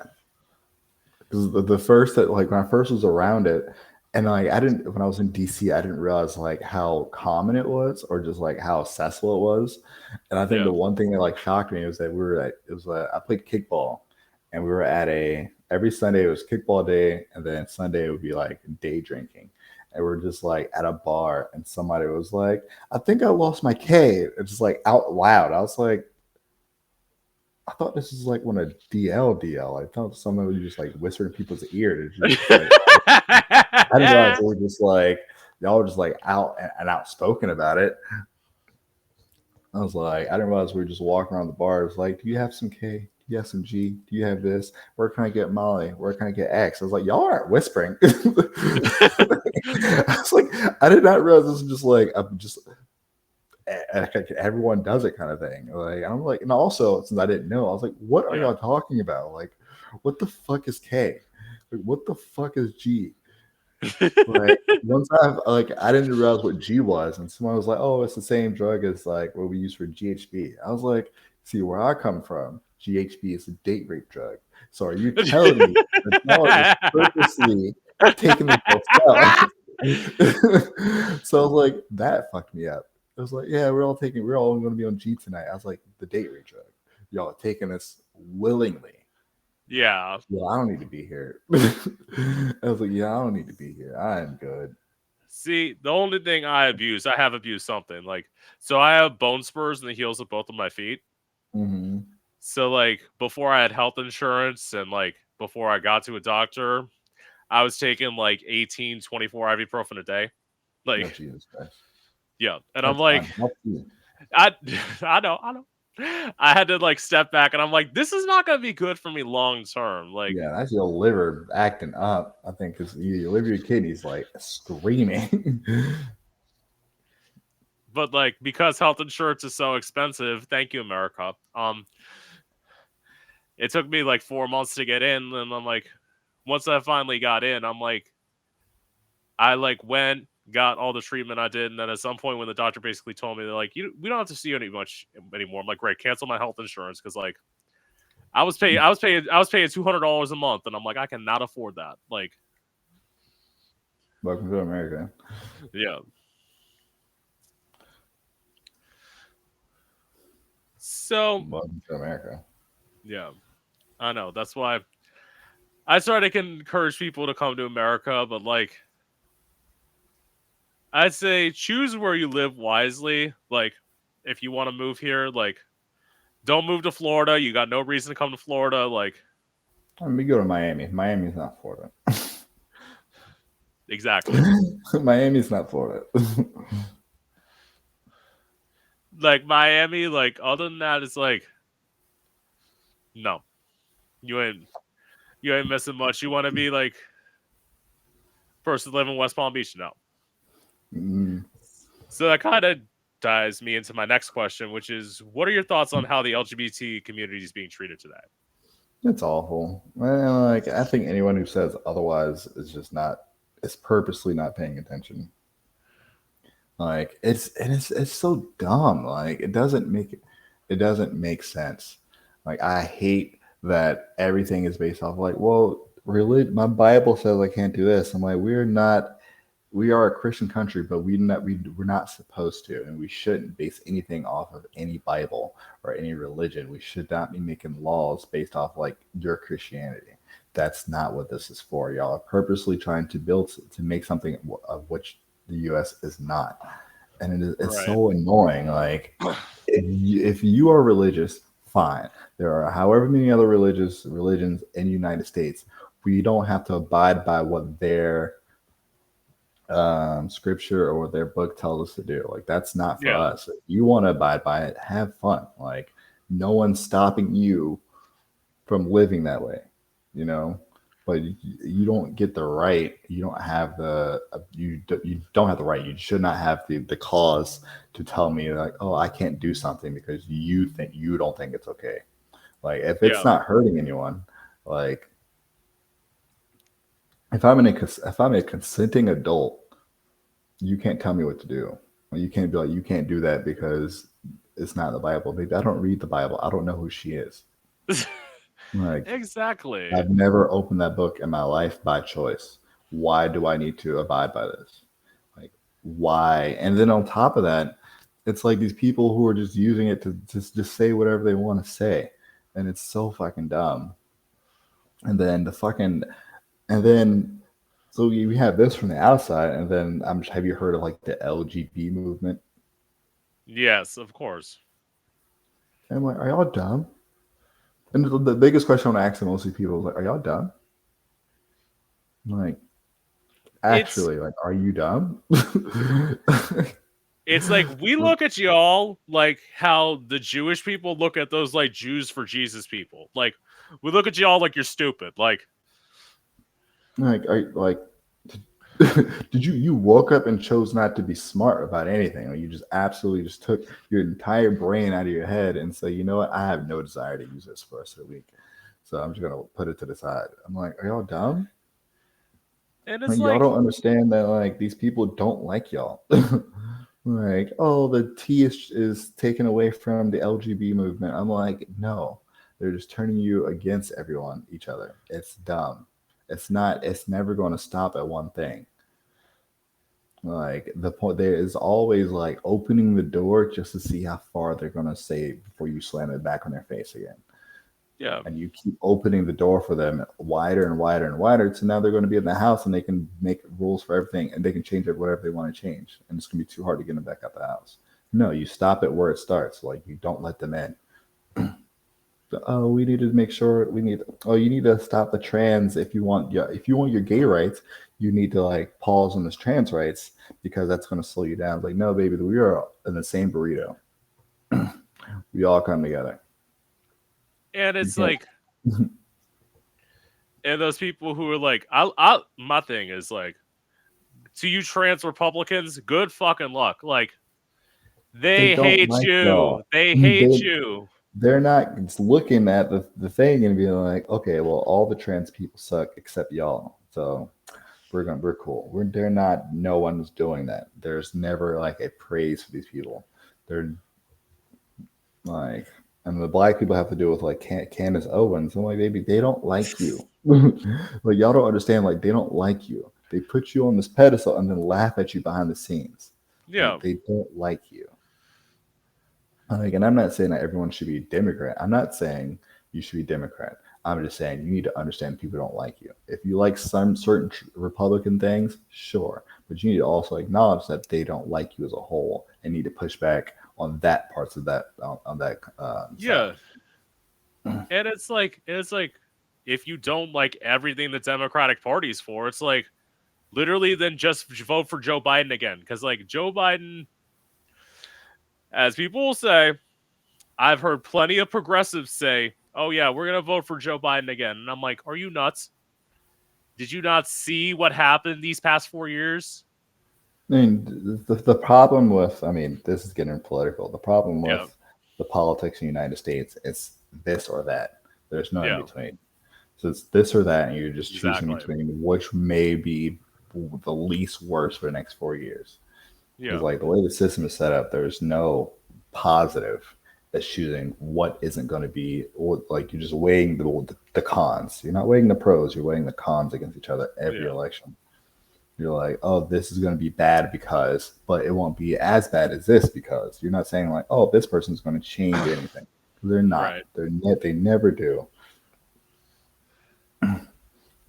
Because the first that like when I first was around it, and like I didn't when I was in DC, I didn't realize like how common it was, or just like how accessible it was. And I think Yeah, the one thing that like shocked me was that we were at it was I played kickball, and we were at a every Sunday it was kickball day, and then Sunday it would be like day drinking. And we're just like at a bar, and somebody was like, "I think I lost my K." It's just like out loud. I was like, I thought this was like when a DL. I thought someone would just like whisper in people's ear to just like. I didn't realize they were just like y'all were just like out and outspoken about it. I was like, I didn't realize we were just walking around the bar. It was like, do you have some K? Do you have some G? Do you have this? Where can I get Molly? Where can I get X? I was like, y'all aren't whispering. I was like, I did not realize this was just like I'm just everyone does it kind of thing. Like I'm like, and also since I didn't know, I was like, what are yeah. y'all talking about? Like, what the fuck is K? Like, what the fuck is G? Like once I didn't realize what G was, and someone was like, "Oh, it's the same drug as like what we use for GHB." I was like, "See where I come from? GHB is a date rape drug. So are you telling me that y'all are just purposely taking the pills out?" So I was like, that fucked me up. I was like, "Yeah, we're all going to be on G tonight." I was like, "The date rape drug. Y'all are taking this willingly." Yeah. Yeah, I don't need to be here. I was like, yeah, I don't need to be here. I am good. See, the only thing I have abused something. Like, so I have bone spurs in the heels of both of my feet. Mm-hmm. So, like, before I had health insurance and, like, before I got to a doctor, I was taking, like, 18, 24 ibuprofen a day. Oh, Like, Jesus Christ. yeah. And I'm That's like, unhealthy. I, I know. I had to, like, step back and I'm like, this is not going to be good for me long term. Like, Yeah, that's your liver acting up. I think because your liver, your kidneys like screaming. but, like, because health insurance is so expensive, thank you, America. It took me, like, 4 months to get in. And I'm like, once I finally got in, I'm like, I like went, got all the treatment I did, and then at some point when the doctor basically told me they're like, we don't have to see you any much anymore. I'm like, great, cancel my health insurance because like I was paying $200 a month, and I'm like, I cannot afford that. Like, Welcome to America. yeah. So Welcome to America. yeah, I know. That's why I started to encourage people to come to America, but like I'd say choose where you live wisely. Like if you want to move here, like don't move to Florida. You got no reason to come to Florida. Like Let me go to Miami. Miami's not Florida. exactly. Miami's not Florida. Like Miami, like other than that, it's like no, you ain't you ain't missing much. You want to be like person to live in West Palm Beach? No. Mm, So that kind of ties me into my next question, which is, what are your thoughts on how the LGBT community is being treated today? It's awful. Well, like I think anyone who says otherwise is just not is purposely not paying attention. Like it's so dumb. Like it doesn't make sense. Like I hate that everything is based off like, well, really my Bible says I can't do this. I'm like, we are a Christian country, but we're not supposed to, and we shouldn't base anything off of any Bible or any religion. We should not be making laws based off like your Christianity. That's not what this is for. Y'all are purposely trying to build to make something of which the U.S. is not, and it's Right. so annoying. Like if you are religious, fine. There are however many other religious religions in the United States. We don't have to abide by what their scripture or what their book tells us to do. Like that's not for Yeah. us. If you want to abide by it, have fun. Like no one's stopping you from living that way, you know. But you don't get the right. You don't have the you don't have the right. You should not have the cause to tell me like, oh, I can't do something because you don't think it's okay. Like if it's Yeah. not hurting anyone, like if I'm a consenting adult, you can't tell me what to do. Well, you can't be like, you can't do that because it's not in the Bible. Baby, I don't read the Bible. I don't know who she is. Like, Exactly. I've never opened that book in my life by choice. Why do I need to abide by this? Like, why? And then on top of that, it's like these people who are just using it to just say whatever they want to say. And it's so fucking dumb. And then the fucking, and then, so we have this from the outside. And then have you heard of like the LGBT movement? Yes, of course. And I'm like, are y'all dumb? And the biggest question I want to ask mostly people is like, are y'all dumb? Like, It's actually, like, are you dumb? it's like we look at y'all like how the Jewish people look at those like Jews for Jesus people. Like we look at y'all like you're stupid. Like like, did you woke up and chose not to be smart about anything? Like, you just absolutely just took your entire brain out of your head and say, you know what, I have no desire to use this for the rest of the week, so I'm just gonna put it to the side. I'm like, are y'all dumb? and Like it's y'all like don't understand that like these people don't like y'all. Like, oh, the T is taken away from the LGB movement. I'm like, no, they're just turning you against everyone, each other. It's dumb. It's not. It's never going to stop at one thing. Like the point there is always like opening the door just to see how far they're going to say before you slam it back on their face again. yeah. And you keep opening the door for them wider and wider and wider. So now they're going to be in the house and they can make rules for everything and they can change it whatever they want to change. And it's going to be too hard to get them back out the house. No, you stop it where it starts. Like you don't let them in. Oh, we need to make sure we need. Oh, you need to stop the trans if you want. Yeah, if you want your gay rights, you need to like pause on this trans rights because that's going to slow you down. Like, no, baby, we are in the same burrito. We all come together. And You it's can't. like and those people who are like I my thing is like to you trans Republicans, good fucking luck. Like They they don't hate like you. y'all. They hate They you. they're not just looking at the thing and being like, okay, well, all the trans people suck except y'all. So we're cool. They're not. No one's doing that. There's never like a praise for these people. They're like, and the black people have to deal with like Candace Owens. I'm like, baby, they don't like you. Like y'all don't understand. Like they don't like you. They put you on this pedestal and then laugh at you behind the scenes. Yeah. Like they don't like you. Like, and I'm not saying that everyone should be Democrat. I'm not saying you should be Democrat. I'm just saying you need to understand people don't like you. If you like some certain Republican things, sure, but you need to also acknowledge that they don't like you as a whole and need to push back on that parts of that on that side. Yeah. And it's like if you don't like everything the Democratic Party's for, it's like literally then just vote for Joe Biden again. Because like Joe Biden, as people will say, I've heard plenty of progressives say, "Oh yeah, we're gonna vote for Joe Biden again," and I'm like, "Are you nuts? Did you not see what happened these past 4 years?" I mean, the problem with, I mean, this is getting political. The problem with Yeah, the politics in the United States is this or that. There's no in Yeah, between. So it's this or that, and you're just choosing exactly. between which may be the least worst for the next 4 years. Because Yeah, like the way the system is set up, there's no positive that's choosing what isn't going to be. Or, like you're just weighing the cons. You're not weighing the pros. You're weighing the cons against each other every yeah, election. You're like, oh, this is going to be bad because, but it won't be as bad as this because. You're not saying like, oh, this person's going to change anything. They're not. right. They never do.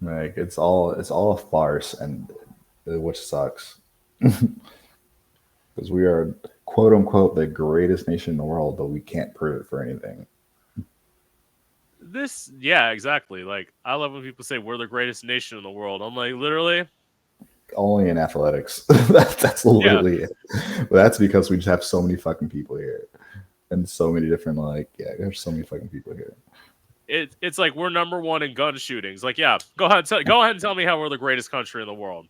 Like it's all a farce, and which sucks because we are quote unquote the greatest nation in the world, but we can't prove it for anything. Yeah, exactly. Like, I love when people say we're the greatest nation in the world. I'm like, literally, Only in athletics. That's yeah. literally it. But that's because we just have so many fucking people here, and so many different like yeah, there's so many fucking people here. It's like we're number one in gun shootings. Like, yeah, go ahead and tell me how we're the greatest country in the world.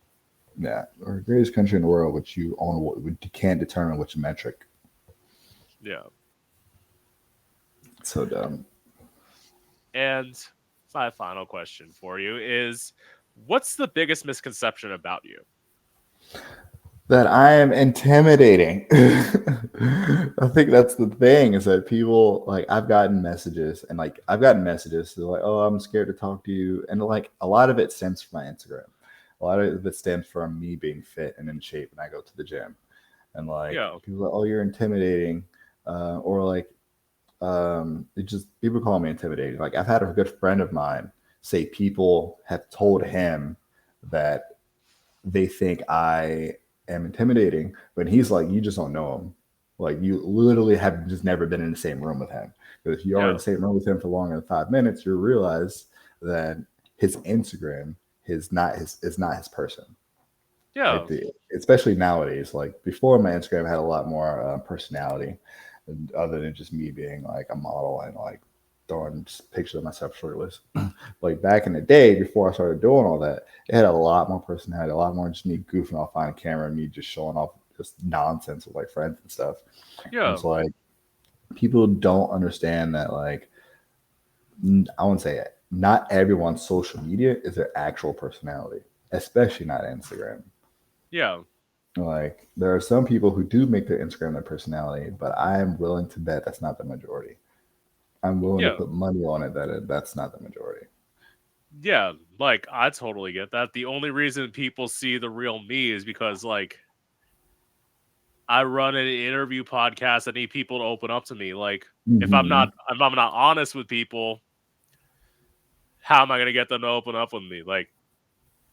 Yeah, we're the greatest country in the world, which you own, you can't determine which metric. Yeah. So dumb. And my final question for you is, what's the biggest misconception about you? That I am intimidating. I think that's the thing is that people like I've gotten messages they're like, oh, I'm scared to talk to you, and like a lot of it stems from my Instagram. A lot of it stems from me being fit and in shape, and I go to the gym, and like Yeah. people are like, oh, you're intimidating, or like it just people call me intimidating. Like I've had a good friend of mine say people have told him that they think I am intimidating, but he's like, you just don't know him. Like you literally have just never been in the same room with him. Because if you are in Yeah. the same room with him for longer than 5 minutes, you realize that his Instagram is not his person. Yeah. Especially nowadays. Like before, my Instagram had a lot more personality, other than just me being like a model and like throwing pictures of myself shirtless. Like back in the day, before I started doing all that, it had a lot more personality, a lot more just me goofing off on camera, me just showing off just nonsense with like friends and stuff. And Yeah. it's like people don't understand that like I wouldn't say it. Not everyone's social media is their actual personality, especially not Instagram. Yeah. Like there are some people who do make their Instagram their personality, but I am willing to bet that's not the majority. I'm willing to Yeah. put money on it that that's not the majority. Yeah. Like, I totally get that. The only reason people see the real me is because, like, I run an interview podcast. I need people to open up to me. Like, Hmm. if I'm not honest with people, how am I gonna get them to open up with me? Like,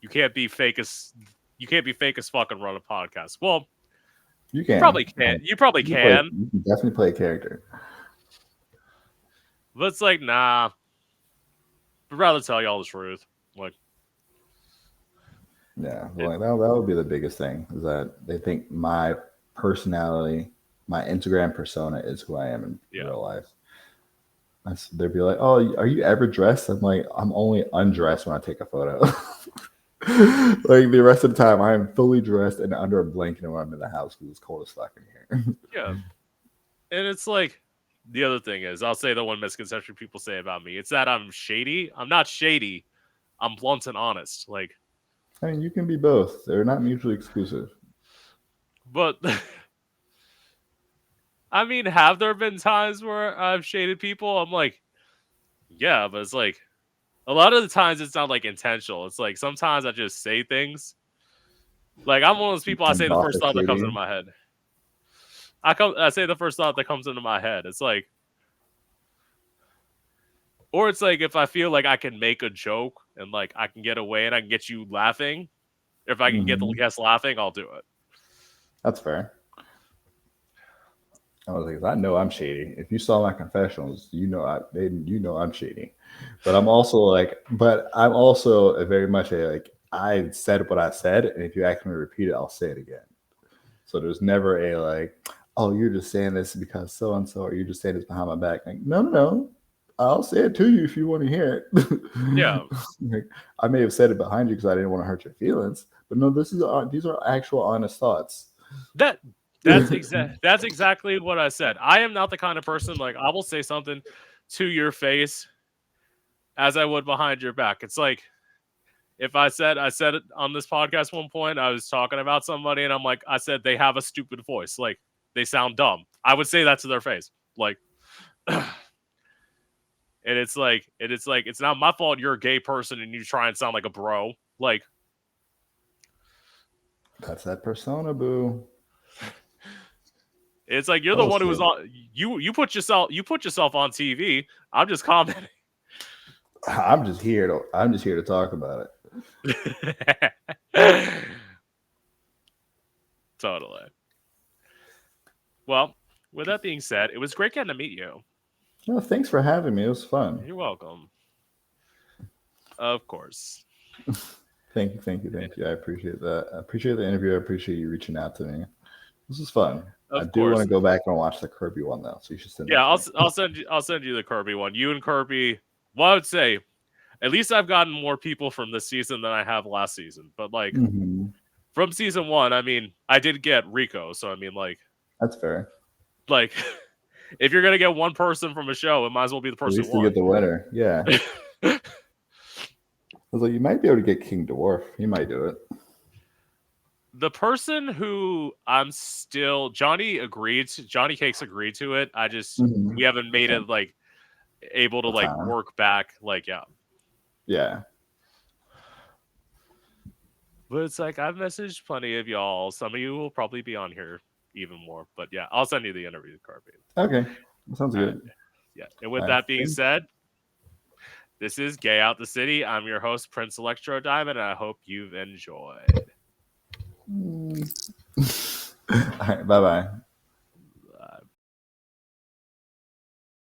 you can't be fake as you can't be fake as fuck and run a podcast. Well, You you can. probably can. You probably You can play. can, You can definitely play a character. but it's like, nah. I'd rather tell y'all the truth. Like, Yeah, it, like that would be the biggest thing is that they think my personality, my Instagram persona is who I am in yeah, real life. They'd be like, "Oh, are you ever dressed?" I'm like, "I'm only undressed when I take a photo." Like the rest of the time, I am fully dressed and under a blanket when I'm in the house because it's cold as fuck in here. yeah. And it's like, the other thing is, I'll say the one misconception people say about me. It's that I'm shady. I'm not shady. I'm blunt and honest. Like, I mean, you can be both. They're not mutually exclusive. but I mean, have there been times where I've shaded people? I'm like, yeah, but it's like a lot of the times it's not like intentional. It's like sometimes I just say things. Like, I'm one of those people. I say the first Gothic thought that comes into shady. my head. I say the first thought that comes into my head. It's like, or it's like if I feel like I can make a joke and like I can get away and I can get you laughing. If I can get the Hmm. guests laughing, I'll do it. That's fair. I was like, I know I'm shady. If you saw my confessionals, you know I'm shady. But I'm also a very much a like I said what I said, and if you ask me to repeat it, I'll say it again. So there's never a like, oh, you're just saying this because so and so, or you're just saying this behind my back. Like, no, no, no. I'll say it to you if you want to hear it. Yeah, Like, I may have said it behind you because I didn't want to hurt your feelings, but no, these are actual honest thoughts. that that's exactly what I said. I am not the kind of person like I will say something to your face as I would behind your back. It's like if I said it on this podcast one point, I was talking about somebody and I'm like, I said they have a stupid voice. Like they sound dumb. I would say that to their face. Like and it's like it's not my fault you're a gay person and you try and sound like a bro. Like That's that persona, boo. it's like you're the one who was Bullshit. on you put yourself on TV. I'm just commenting. I'm just here to talk about Totally. Well, with that being said, it was great getting to meet you. it. No, thanks for having me. It was fun. You're welcome. Of course. Thank you. I appreciate that. I appreciate the interview. I appreciate you reaching out to me. This is fun. I Of do want course. to go back and watch the Kirby one though, so you should send Yeah, that to me. I'll send you the Kirby one. You and Kirby. Well, I would say at least I've gotten more people from this season than I have last season. But like Mm-hmm. from season 1, I mean, I did get Rico, so I mean That's fair. like if you're gonna get one person from a show, it might as well be the At person least who you won. get the winner. Yeah. I was like, you might be able to get King Dwarf. He might do it. The person who I'm still Johnny Cakes agreed to it. I just Mm-hmm. we haven't made it like able to The like time. work back like yeah. Yeah. But it's like I've messaged plenty of y'all. Some of you will probably be on here even more. But yeah, I'll send you the interview, Carby. Okay. That sounds All right. good. Yeah. And with I that being think. said, this is Gay Out the City. I'm your host, Prince Electro Diamond, and I hope you've enjoyed. All right. Bye bye.